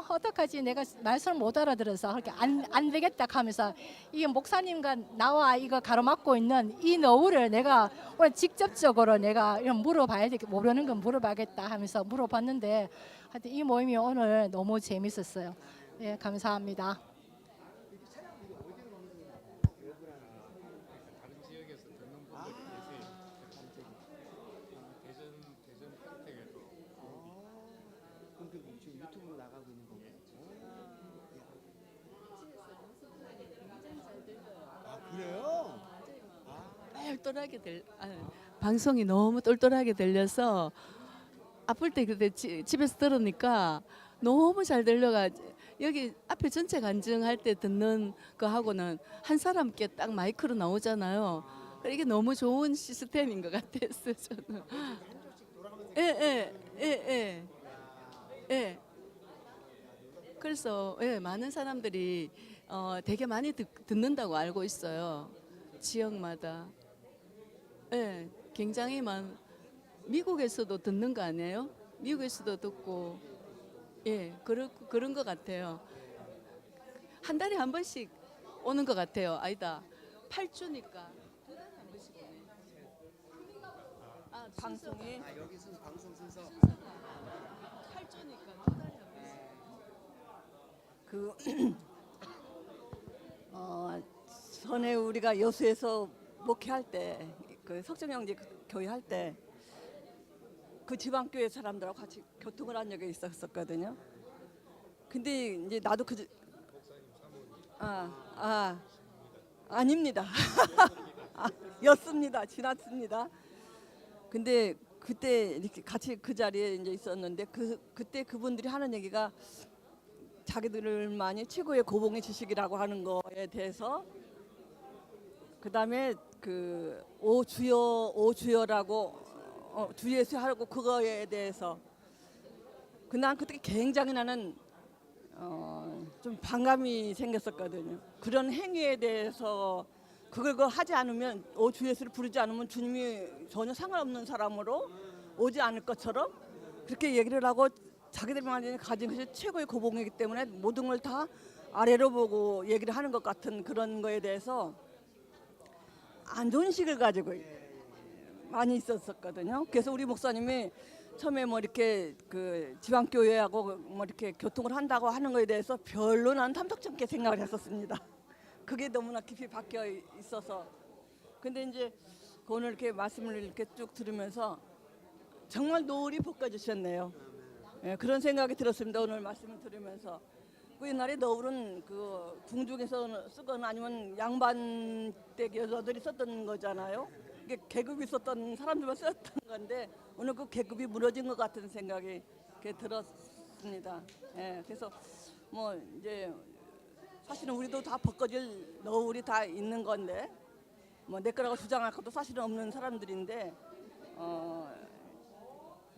어떡하지? 내가 말씀을 못 알아들어서 그렇게 안 되겠다 하면서 이 목사님과 나와 이거 가로막고 있는 이 너울을 내가 오늘 직접적으로 내가 이런 물어봐야 되겠, 모르는 건 물어봐야겠다 하면서 물어봤는데 하여튼 이 모임이 오늘 너무 재밌었어요. 예, 감사합니다. 다른 지역에서 듣는 분들이 계세요. 대전 평택에도. 그럼 지금 유튜브로 나가고 있는 거예요? 그래요? 똘똘하게 방송이 너무 똘똘하게 들려서 아플 때 그때 집에서 들으니까 너무 잘 들려가 여기 앞에 전체 간증할 때 듣는 거 하고는 한 사람께 딱 마이크로 나오잖아요. 이게 너무 좋은 시스템인 것 같았어요. 저는. 예. 그래서 많은 사람들이 되게 많이 듣는다고 알고 있어요. 지역마다. 굉장히 미국에서도 듣는 거 아니에요? 미국에서도 듣고 그런 것 같아요. 한 달에 한 번씩 오는 것 같아요. 아니다. 8주니까 2달에 한 번씩 오네. 방송이 여기 순 방송 순서. 8주니까 2달에 한 번씩. 전에 우리가 여수에서 목회할 때, 그 석정영지 교회 할 때 그 지방교회 사람들하고 같이 교통을 한 적이 있었거든요. 근데 이제 나도 아닙니다. 였습니다. 지났습니다. 근데 그때 이렇게 같이 그 자리에 이제 있었는데 그때 그분들이 하는 얘기가 자기들만이 최고의 고봉의 지식이라고 하는 거에 대해서, 그다음에 그 오주여라고 주 예수 하고 그거에 대해서 난 그때 굉장히 나는 좀 반감이 생겼었거든요. 그런 행위에 대해서 그걸 하지 않으면 주 예수를 부르지 않으면 주님이 전혀 상관없는 사람으로 오지 않을 것처럼 그렇게 얘기를 하고, 자기들만이 가진 것이 최고의 고봉이기 때문에 모든 걸 다 아래로 보고 얘기를 하는 것 같은 그런 거에 대해서 안 좋은 식을 가지고 많이 있었거든요. 그래서 우리 목사님이 처음에 뭐 이렇게 그 지방교회하고 뭐 이렇게 교통을 한다고 하는 거에 대해서 별로 난 탐탁지 않게 생각을 했었습니다. 그게 너무나 깊이 박혀 있어서. 근데 이제 오늘 이렇게 말씀을 이렇게 쭉 들으면서 정말 노을이 볶아주셨네요. 예, 그런 생각이 들었습니다. 오늘 말씀을 들으면서. 그 옛날에 너울은 그 궁중에서 쓰거나 아니면 양반댁 여자들이 썼던 거잖아요. 이게 계급이 있었던 사람들만 썼던 건데 오늘 그 계급이 무너진 것 같은 생각이 들었습니다. 예, 그래서 뭐 이제 사실은 우리도 다 벗겨질 너울이 다 있는 건데 뭐 내 거라고 주장할 것도 사실은 없는 사람들인데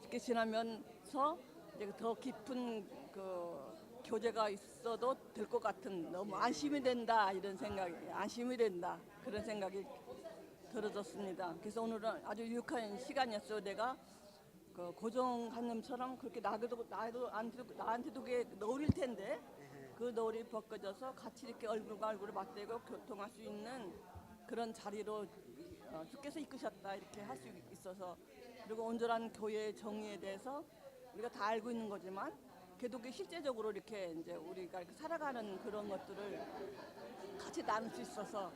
이렇게 지나면서 이제 더 깊은 그 교제가 있어도 될 것 같은, 너무 안심이 된다 이런 생각이, 안심이 된다 그런 생각이 들어졌습니다. 그래서 오늘은 아주 유익한 시간이었어요. 내가 그 고정관념처럼 그렇게 나한테도 그게 너울일 텐데 그 너울이 벗겨져서 같이 이렇게 얼굴과 얼굴을 맞대고 교통할 수 있는 그런 자리로 주께서 이끄셨다 이렇게 할 수 있어서, 그리고 온전한 교회의 정의에 대해서 우리가 다 알고 있는 거지만 그래도 그 실제적으로 이렇게 이제 우리가 이렇게 살아가는 그런 것들을 같이 나눌 수 있어서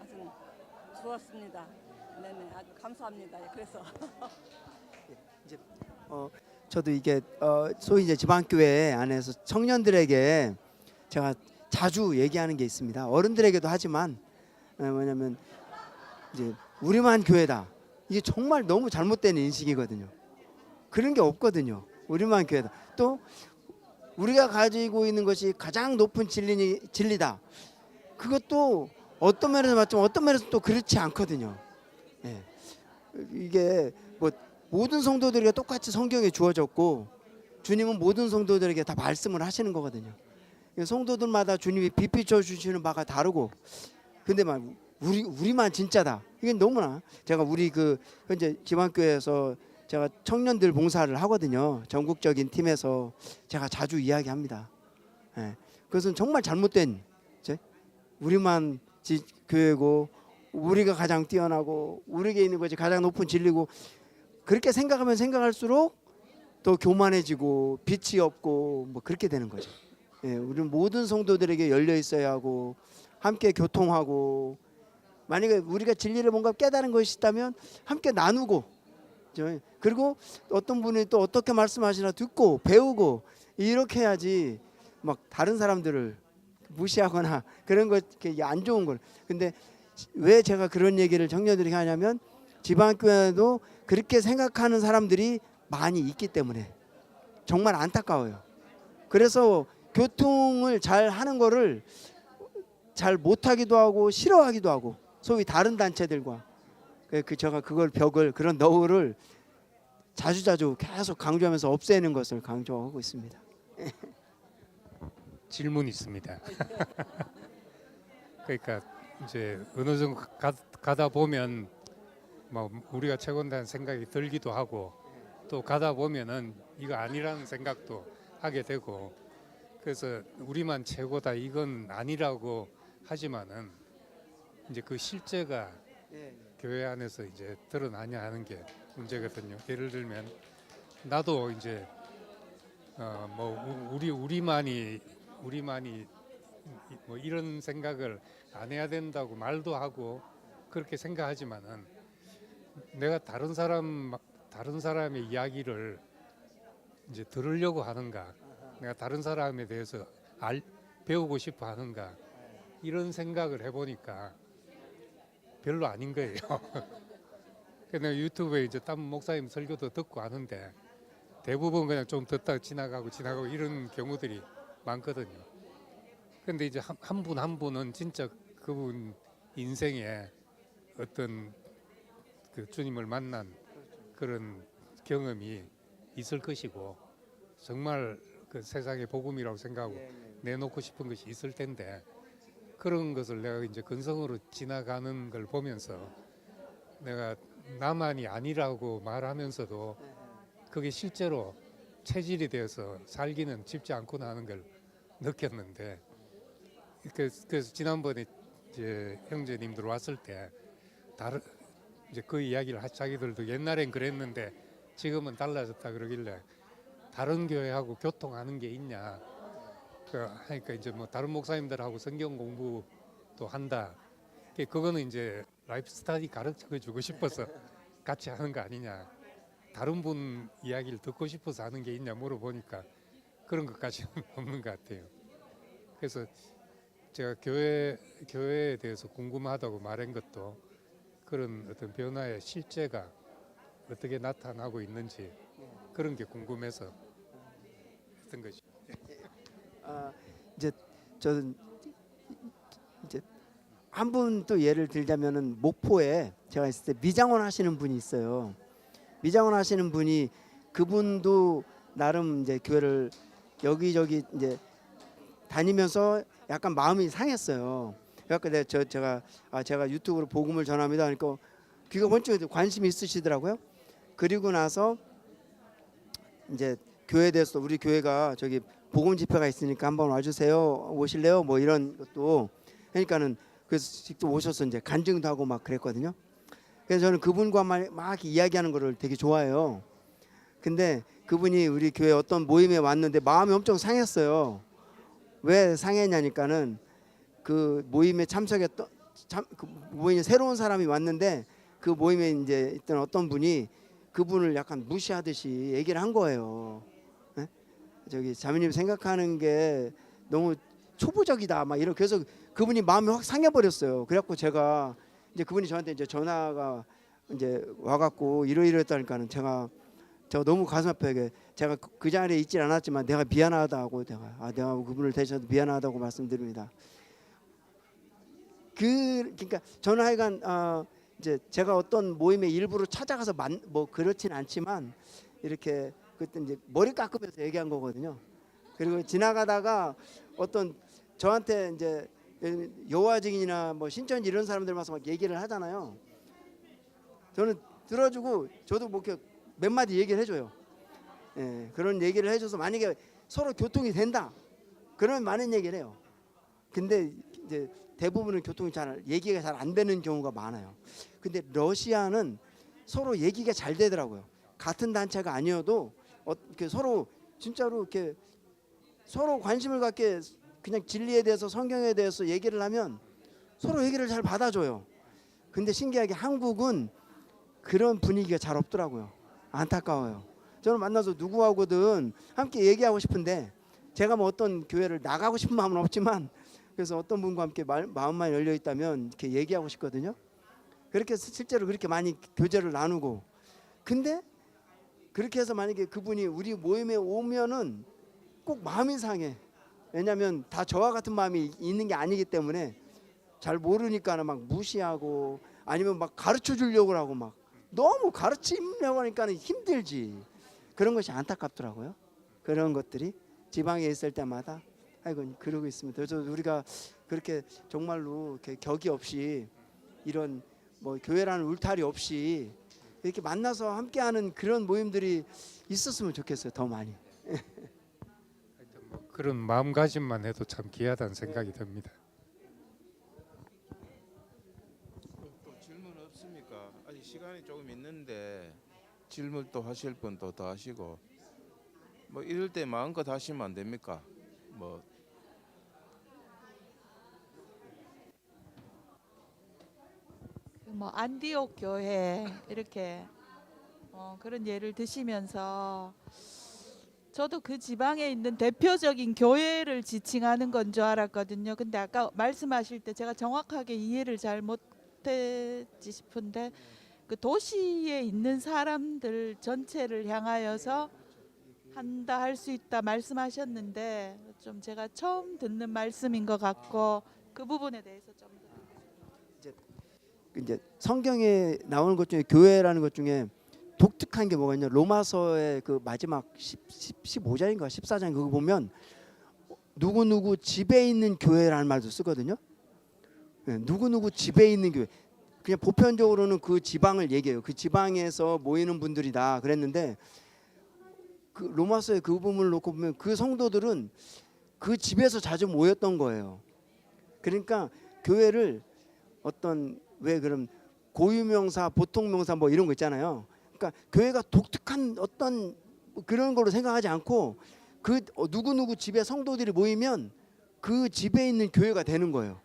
아주 좋았습니다. 네네, 아주 감사합니다. 그래서 이제 저도 이게 소위 이제 지방교회 안에서 청년들에게 제가 자주 얘기하는 게 있습니다. 어른들에게도 하지만 뭐냐면 이제 우리만 교회다. 이게 정말 너무 잘못된 인식이거든요. 그런 게 없거든요. 우리만 교회다. 또 우리가 가지고 있는 것이 가장 높은 진리다. 그것도 어떤 면에서 맞지만 어떤 면에서 또 그렇지 않거든요. 예. 이게 뭐 모든 성도들에게 똑같이 성경에 주어졌고 주님은 모든 성도들에게 다 말씀을 하시는 거거든요. 성도들마다 주님이 비비춰 주시는 바가 다르고, 근데 막 우리만 진짜다. 이게 너무나, 제가 우리 그 현재 지방교회에서 제가 청년들 봉사를 하거든요. 전국적인 팀에서 제가 자주 이야기합니다. 예. 그것은 정말 잘못된, 우리만 교회고 우리가 가장 뛰어나고 우리에게 있는 것이 가장 높은 진리고, 그렇게 생각하면 생각할수록 더 교만해지고 빛이 없고 뭐 그렇게 되는 거죠. 예, 우리는 모든 성도들에게 열려 있어야 하고 함께 교통하고, 만약에 우리가 진리를 뭔가 깨달은 것이 있다면 함께 나누고, 그리고 어떤 분이 또 어떻게 말씀하시나 듣고 배우고, 이렇게 해야지 막 다른 사람들을 무시하거나 그런 것 안 좋은 걸. 근데 왜 제가 그런 얘기를 청년들에게 하냐면 지방교회도 그렇게 생각하는 사람들이 많이 있기 때문에 정말 안타까워요. 그래서 교통을 잘 하는 거를 잘 못하기도 하고 싫어하기도 하고, 소위 다른 단체들과 제가 그걸 벽을, 그런 너울을 자주자주 계속 강조하면서 없애는 것을 강조하고 있습니다. 질문 있습니다. 그러니까 이제 어느 정도 가다 보면 뭐 우리가 최고다는 생각이 들기도 하고, 또 가다 보면은 이거 아니라는 생각도 하게 되고, 그래서 우리만 최고다 이건 아니라고 하지만은 이제 그 실제가 교회 안에서 이제 드러나냐 하는 게 문제거든요. 예를 들면 나도 이제 뭐 우리만이 뭐 이런 생각을 안 해야 된다고 말도 하고 그렇게 생각하지만은 내가 다른 사람의 이야기를 이제 들으려고 하는가, 내가 다른 사람에 대해서 배우고 싶어 하는가 이런 생각을 해보니까 별로 아닌 거예요. 내가 유튜브에 이제 딴 목사님 설교도 듣고 하는데 대부분 그냥 좀 듣다가 지나가고 이런 경우들이 많거든요. 근데 이제 한 분 한 분은 진짜 그분 인생에 어떤 그 주님을 만난 그런 경험이 있을 것이고 정말 그 세상의 복음이라고 생각하고 내놓고 싶은 것이 있을 텐데 그런 것을 내가 이제 근성으로 지나가는 걸 보면서 내가 나만이 아니라고 말하면서도 그게 실제로 체질이 되어서 살기는 쉽지 않구나 하는 걸 느꼈는데 그래서 지난번에 이제 형제님들 왔을 때 다른 이제 그 이야기를 자기들도 옛날엔 그랬는데 지금은 달라졌다 그러길래 다른 교회하고 교통하는 게 있냐 그러니까 이제 뭐 다른 목사님들하고 성경 공부도 한다. 그거는 이제 라이프 스타일 가르쳐 주고 싶어서 같이 하는 거 아니냐. 다른 분 이야기를 듣고 싶어서 하는 게 있냐 물어보니까 그런 것까지는 없는 것 같아요. 그래서 제가 교회에 대해서 궁금하다고 말한 것도 그런 어떤 변화의 실제가 어떻게 나타나고 있는지 그런 게 궁금해서 했던 거죠. 이제 저는 이제 한 분 또 예를 들자면은 목포에 제가 있을 때 미장원 하시는 분이 있어요. 미장원 하시는 분이 그분도 나름 이제 교회를 여기저기 이제 다니면서 약간 마음이 상했어요. 그래서 제가 유튜브로 복음을 전합니다. 그러니까 귀가 번쩍 관심이 있으시더라고요. 그리고 나서 이제 교회에 대해서 우리 교회가 저기 복음 집회가 있으니까 한번 와주세요. 오실래요? 뭐 이런 것도 그러니까는 그래서 직접 오셔서 이제 간증도 하고 막 그랬거든요. 그래서 저는 그분과 막 이야기하는 거를 되게 좋아해요. 근데 그분이 우리 교회 어떤 모임에 왔는데 마음이 엄청 상했어요. 왜 상했냐니까는 그 모임에 참석했던 그 모임에 새로운 사람이 왔는데 그 모임에 이제 있던 어떤 분이 그분을 약간 무시하듯이 얘기를 한 거예요. 네? 저기 자매님 생각하는 게 너무 초보적이다 막 이런 그래서 그분이 마음이 확 상해버렸어요. 그래갖고 제가 이제 그분이 저한테 이제 전화가 이제 와갖고 이러이러했다니까는 제가 너무 가슴 아프게 제가 그 자리에 있질 않았지만 내가 미안하다고 내가 그분을 대셔서 미안하다고 말씀드립니다. 그러니까 저는 하여간 이제 제가 어떤 모임에 일부러 찾아가서 뭐 그렇진 않지만 이렇게 그때 이제 머리 깎으면서 얘기한 거거든요. 그리고 지나가다가 어떤 저한테 이제 여호와 증인이나 뭐 신천지 이런 사람들 와서 막 얘기를 하잖아요. 저는 들어주고 저도 뭐 이렇게 몇 마디 얘기를 해줘요. 예, 그런 얘기를 해줘서 만약에 서로 교통이 된다 그러면 많은 얘기를 해요. 근데 이제 대부분은 교통이 얘기가 잘 안 되는 경우가 많아요. 근데 러시아는 서로 얘기가 잘 되더라고요. 같은 단체가 아니어도 서로 진짜로 이렇게 서로 관심을 갖게 그냥 진리에 대해서 성경에 대해서 얘기를 하면 서로 얘기를 잘 받아줘요. 근데 신기하게 한국은 그런 분위기가 잘 없더라고요. 안타까워요. 저는 만나서 누구하고든 함께 얘기하고 싶은데 제가 뭐 어떤 교회를 나가고 싶은 마음은 없지만 그래서 어떤 분과 함께 마음만 열려 있다면 이렇게 얘기하고 싶거든요. 그렇게 실제로 그렇게 많이 교제를 나누고 근데 그렇게 해서 만약에 그분이 우리 모임에 오면은 꼭 마음이 상해. 왜냐하면 다 저와 같은 마음이 있는 게 아니기 때문에 잘 모르니까 막 무시하고 아니면 막 가르쳐 주려고 하고 막 너무 가르치려고 하니까 힘들지. 그런 것이 안타깝더라고요. 그런 것들이 지방에 있을 때마다 아이고 그러고 있습니다. 그래서 우리가 그렇게 정말로 이렇게 격이 없이 이런 뭐 교회라는 울타리 없이 이렇게 만나서 함께하는 그런 모임들이 있었으면 좋겠어요. 더 많이. 그런 마음가짐만 해도 참 귀하다는 생각이 듭니다. 또 질문 없습니까? 아직 시간이 조금 있는데 질문 또 하실 분 또 더 하시고 뭐 이럴 때 마음껏 하시면 안 됩니까? 뭐 뭐 안디옥 교회 이렇게 그런 예를 드시면서 저도 그 지방에 있는 대표적인 교회를 지칭하는 건 줄 알았거든요. 근데 아까 말씀하실 때 제가 정확하게 이해를 잘 못했지 싶은데 그 도시에 있는 사람들 전체를 향하여서 한다 할 수 있다 말씀하셨는데 좀 제가 처음 듣는 말씀인 것 같고 그 부분에 대해서 좀 이제 성경에 나오는 것 중에 교회라는 것 중에 독특한 게 뭐가 있냐? 로마서의 그 마지막 15장인가 14장 그거 보면 누구 집에 있는 교회라는 말도 쓰거든요. 네, 누구 집에 있는 교회. 그냥 보편적으로는 그 지방을 얘기해요. 그 지방에서 모이는 분들이다 그랬는데 그 로마서의 그 부분을 놓고 보면 그 성도들은 그 집에서 자주 모였던 거예요. 그러니까 교회를 어떤 왜 그럼 고유명사, 보통명사 뭐 이런 거 있잖아요. 그러니까 교회가 독특한 어떤 그런 걸로 생각하지 않고 그 누구 집에 성도들이 모이면 그 집에 있는 교회가 되는 거예요.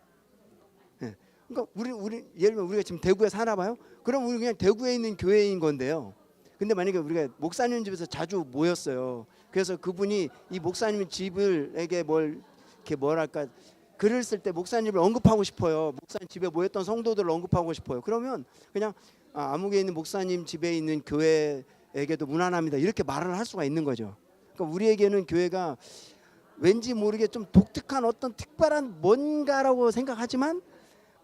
네. 그러니까 우리 예를 들면 우리가 지금 대구에 사나 봐요. 그럼 우리 그냥 대구에 있는 교회인 건데요. 근데 만약에 우리가 목사님 집에서 자주 모였어요. 그래서 그분이 이 목사님 집을에게 뭘 이렇게 뭐랄까 글을 쓸 때 목사님을 언급하고 싶어요. 목사님 집에 모였던 성도들을 언급하고 싶어요. 그러면 그냥 아무개 있는 목사님 집에 있는 교회에게도 무난합니다. 이렇게 말을 할 수가 있는 거죠. 그러니까 우리에게는 교회가 왠지 모르게 좀 독특한 어떤 특별한 뭔가라고 생각하지만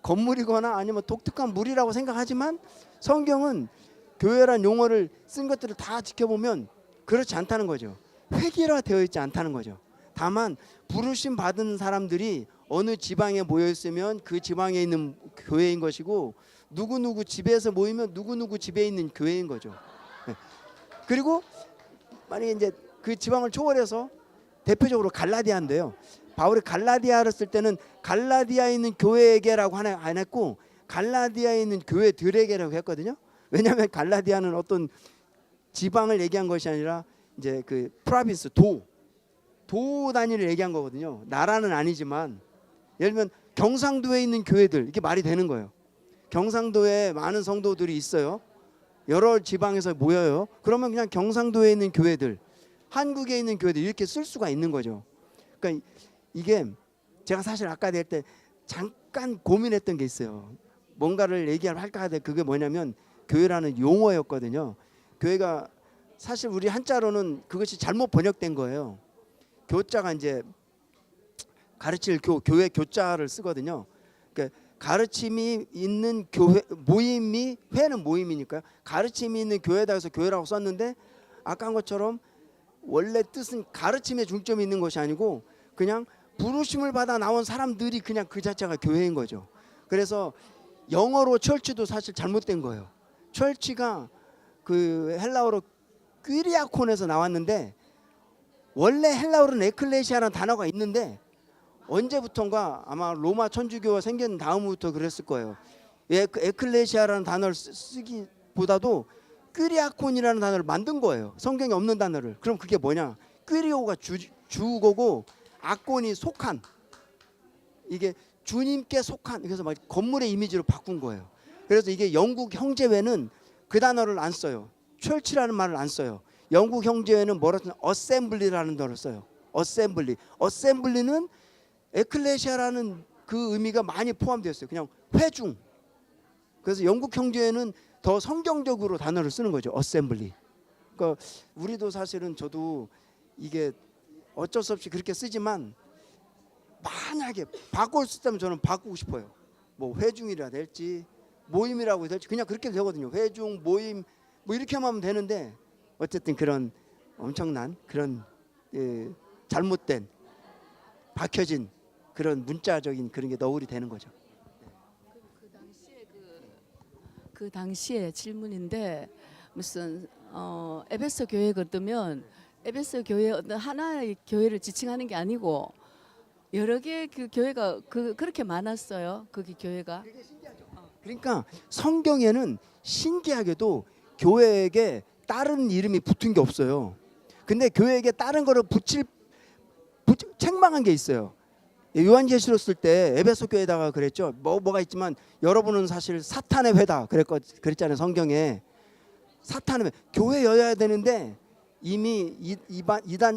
건물이거나 아니면 독특한 물이라고 생각하지만 성경은 교회란 용어를 쓴 것들을 다 지켜보면 그렇지 않다는 거죠. 획일화되어 있지 않다는 거죠. 다만 부르심 받은 사람들이 어느 지방에 모여 있으면 그 지방에 있는 교회인 것이고 누구 집에서 모이면 누구 집에 있는 교회인 거죠. 네. 그리고 만약에 이제 그 지방을 초월해서 대표적으로 갈라디아인데요. 바울이 갈라디아를 쓸 때는 갈라디아에 있는 교회에게라고 안 했고 갈라디아에 있는 교회들에게라고 했거든요. 왜냐하면 갈라디아는 어떤 지방을 얘기한 것이 아니라 이제 그 프라빈스 도 단위를 얘기한 거거든요. 나라는 아니지만 예를 들면 경상도에 있는 교회들 이게 말이 되는 거예요. 경상도에 많은 성도들이 있어요. 여러 지방에서 모여요. 그러면 그냥 경상도에 있는 교회들, 한국에 있는 교회들 이렇게 쓸 수가 있는 거죠. 그러니까 이게 제가 사실 아까 낼 때 잠깐 고민했던 게 있어요. 뭔가를 얘기할까 하는데 그게 뭐냐면 교회라는 용어였거든요. 교회가 사실 우리 한자로는 그것이 잘못 번역된 거예요. 교자가 이제 가르칠 교회 교자를 쓰거든요. 그러니까 가르침이 있는 교회 모임이 회는 모임이니까요. 가르침이 있는 교회다 해서 교회라고 썼는데 아까 한 것처럼 원래 뜻은 가르침에 중점이 있는 것이 아니고 그냥 부르심을 받아 나온 사람들이 그냥 그 자체가 교회인 거죠. 그래서 영어로 철치도 사실 잘못된 거예요. 철치가 그 헬라어로 퀴리아콘에서 나왔는데 원래 헬라어로는 에클레시아라는 단어가 있는데 언제부턴가 아마 로마 천주교가 생긴 다음부터 그랬을 거예요. 에클레시아라는 단어를 쓰기보다도 퀴리아콘이라는 단어를 만든 거예요. 성경에 없는 단어를. 그럼 그게 뭐냐? 퀴리오가 주거고 아콘이 속한, 이게 주님께 속한, 그래서 막 건물의 이미지로 바꾼 거예요. 그래서 이게 영국 형제회는 그 단어를 안 써요. 철치라는 말을 안 써요. 영국 형제회는 뭐라 쓰냐? 어셈블리라는 단어를 써요. 어셈블리는 에클레시아라는 그 의미가 많이 포함되어 있어요. 그냥 회중. 그래서 영국 형제회는 더 성경적으로 단어를 쓰는 거죠. 어셈블리. 그러니까 우리도 사실은 저도 이게 어쩔 수 없이 그렇게 쓰지만 만약에 바꿀 수 있다면 저는 바꾸고 싶어요. 뭐 회중이라 될지 모임이라고 될지 그냥 그렇게 되거든요. 회중, 모임 뭐 이렇게만 하면 되는데 어쨌든 그런 엄청난 그런 잘못된 박혀진 그런 문자적인 그런 게 너울이 되는 거죠. 그 당시에 질문인데 무슨 에베소 교회 거두면 에베소 교회 어떤 하나의 교회를 지칭하는 게 아니고 여러 개의 그 교회가 그렇게 많았어요. 거기 교회가. 그러니까 성경에는 신기하게도 교회에게 다른 이름이 붙은 게 없어요. 근데 교회에게 다른 거를 책망한 게 있어요. 요한계시록 쓸 때 에베소 교회에다가 그랬죠. 뭐가 있지만 여러분은 사실 사탄의 회다 그랬잖아요. 성경에 사탄의 회. 교회여야 되는데 이미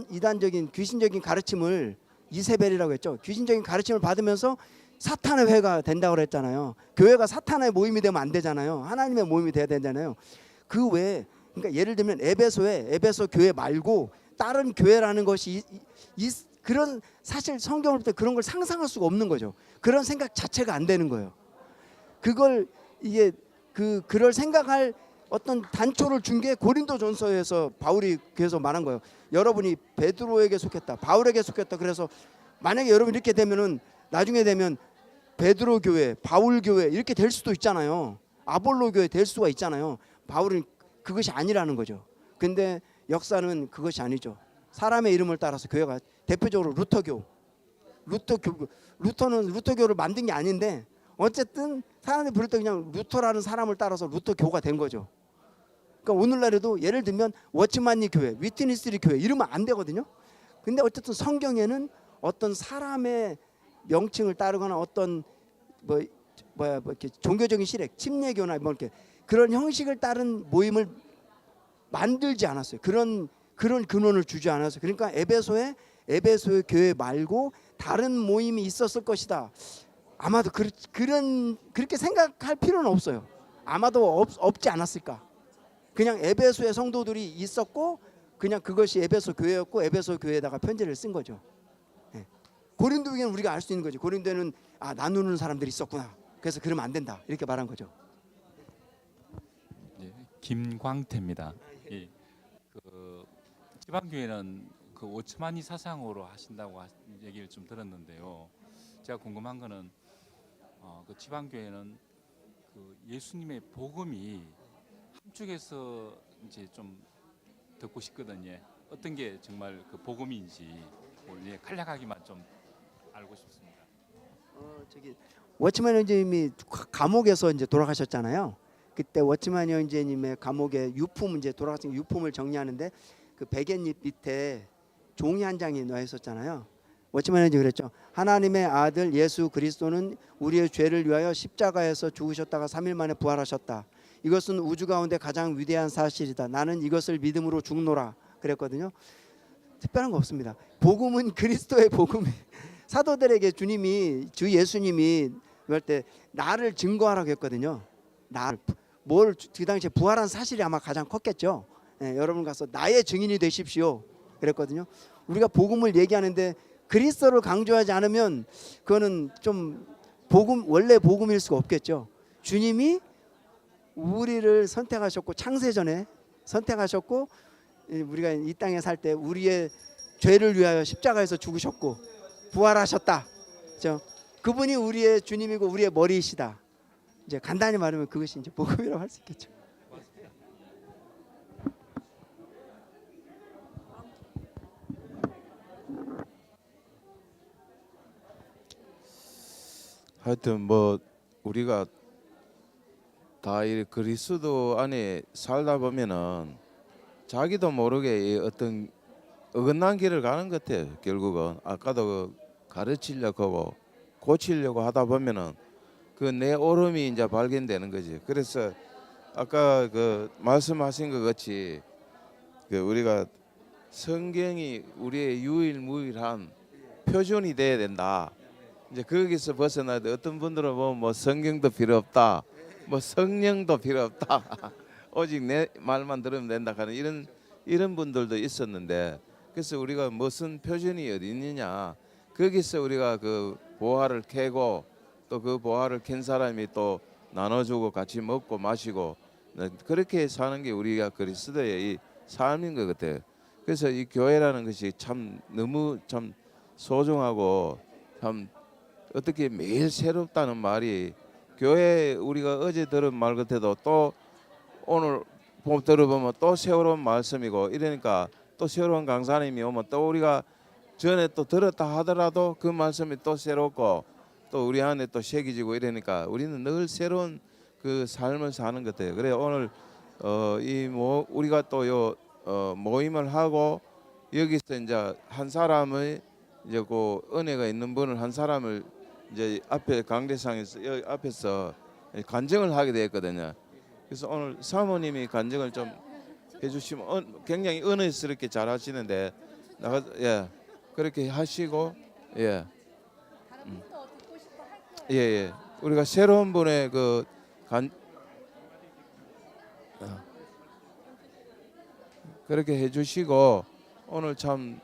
이단적인 귀신적인 가르침을 이세벨이라고 했죠. 귀신적인 가르침을 받으면서 사탄의 회가 된다고 그랬잖아요. 교회가 사탄의 모임이 되면 안 되잖아요. 하나님의 모임이 돼야 되잖아요. 그 외에 그러니까 예를 들면 에베소 교회 말고 다른 교회라는 것이 그런 사실 성경을 볼 때 그런 걸 상상할 수가 없는 거죠. 그런 생각 자체가 안 되는 거예요. 그걸 이게 그럴 생각할 어떤 단초를 준 게 고린도전서에서 바울이 그래서 말한 거예요. 여러분이 베드로에게 속했다, 바울에게 속했다. 그래서 만약에 여러분 이렇게 되면은 나중에 되면 베드로 교회, 바울 교회 이렇게 될 수도 있잖아요. 아볼로 교회 될 수가 있잖아요. 바울은 그것이 아니라는 거죠. 근데 역사는 그것이 아니죠. 사람의 이름을 따라서 교회가 대표적으로 루터는 루터교를 만든 게 아닌데 어쨌든 사람들이 부를 때 그냥 루터라는 사람을 따라서 루터교가 된 거죠. 그러니까 오늘날에도 예를 들면 워치만리 교회, 위트니스리 교회 이러면 안 되거든요. 근데 어쨌든 성경에는 어떤 사람의 명칭을 따르거나 어떤 이렇게 종교적인 시렉, 침례교나 뭐 이렇게 그런 형식을 따른 모임을 만들지 않았어요. 그런 근원을 주지 않았어요. 그러니까 에베소의 교회 말고 다른 모임이 있었을 것이다. 아마도 그렇게 생각할 필요는 없어요. 아마도 없지 않았을까. 그냥 에베소의 성도들이 있었고 그냥 그것이 에베소 교회였고 에베소 교회에다가 편지를 쓴 거죠. 네. 고린도 교회는 우리가 알 수 있는 거죠. 고린도에는 나누는 사람들이 있었구나. 그래서 그러면 안 된다. 이렇게 말한 거죠. 예, 김광태입니다. 예, 지방교회는 그 오츠마니 사상으로 하신다고 얘기를 좀 들었는데요. 제가 궁금한 거는 그 지방교회는 그 예수님의 복음이 한쪽에서 이제 좀 듣고 싶거든요. 어떤 게 정말 그 복음인지 간략하게만 좀 알고 싶습니다. 워치만 형제님이 감옥에서 이제 돌아가셨잖아요. 그때 워치만 형제님의 감옥에 유품 이제 돌아가신 유품을 정리하는데 그 베갯잎 밑에 종이 한 장이 놓여 있었잖아요. 워치만 형제 그랬죠. 하나님의 아들 예수 그리스도는 우리의 죄를 위하여 십자가에서 죽으셨다가 3일 만에 부활하셨다. 이것은 우주 가운데 가장 위대한 사실이다. 나는 이것을 믿음으로 죽노라 그랬거든요. 특별한 거 없습니다. 복음은 그리스도의 복음. 사도들에게 주 예수님이 그럴 때 나를 증거하라고 했거든요. 그 당시에 부활한 사실이 아마 가장 컸겠죠. 여러분 가서 나의 증인이 되십시오 그랬거든요. 우리가 복음을 얘기하는데 그리스도를 강조하지 않으면 그거는 좀 원래 복음일 수가 없겠죠. 주님이 우리를 선택하셨고 창세전에 선택하셨고 우리가 이 땅에 살 때 우리의 죄를 위하여 십자가에서 죽으셨고 부활하셨다. 그분이 우리의 주님이고 우리의 머리이시다. 이제 간단히 말하면 그것이 이제 복음이라고 할 수 있겠죠. 하여튼 뭐 우리가 다 이 그리스도 안에 살다 보면은 자기도 모르게 어떤 어긋난 길을 가는 것 같아요. 결국은 아까도 가르치려고 하고 고치려고 하다 보면은 그 내 오름이 이제 발견되는 거지. 그래서 아까 그 말씀하신 것 같이 그 우리가 성경이 우리의 유일무이한 표준이 돼야 된다. 이제 거기서 벗어나도 어떤 분들은 뭐 성경도 필요 없다, 뭐 성령도 필요 없다, 오직 내 말만 들으면 된다 하는 이런 분들도 있었는데, 그래서 우리가 무슨 표준이 어디 있느냐, 거기서 우리가 그 보화를 캐고 또 그 보화를 캔 사람이 또 나눠주고 같이 먹고 마시고 그렇게 사는 게 우리가 그리스도의 이 삶인 것 같아요. 그래서 이 교회라는 것이 참 너무 참 소중하고 참 어떻게 매일 새롭다는 말이, 교회 우리가 어제 들은 말 같아도 또 오늘 들어보면 또 새로운 말씀이고 이러니까 또 새로운 강사님이 오면 또 우리가 전에 또 들었다 하더라도 그 말씀이 또 새롭고 또 우리 안에 또 새겨지고 이러니까 우리는 늘 새로운 그 삶을 사는 것 같아요. 그래 오늘 우리가 또 모임을 하고 여기서 이제 한 사람의 이제 그 은혜가 있는 분을 한 사람을 이제 앞에 강대상에서 여기 앞에서 간증을 하게 되었거든요. 그래서 오늘 사모님이 간증을 좀 해주시면 굉장히 은혜스럽게 잘 하시는데 예 그렇게 하시고 예. 예, 예. 우리가 새로운 분의 그렇게 해주시고 오늘 참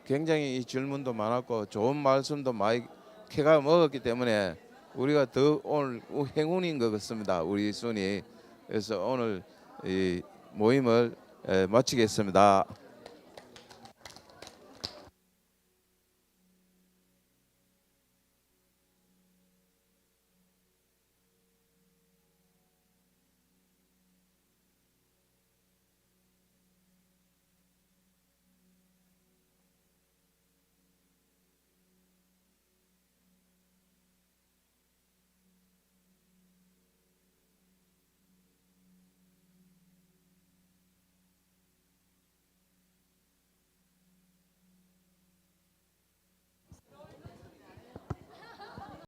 굉장히 이 질문도 많았고 좋은 말씀도 많이 캐가 먹었기 때문에 우리가 더 오늘 행운인 것 같습니다. 우리 순이. 그래서 오늘 이 모임을 마치겠습니다.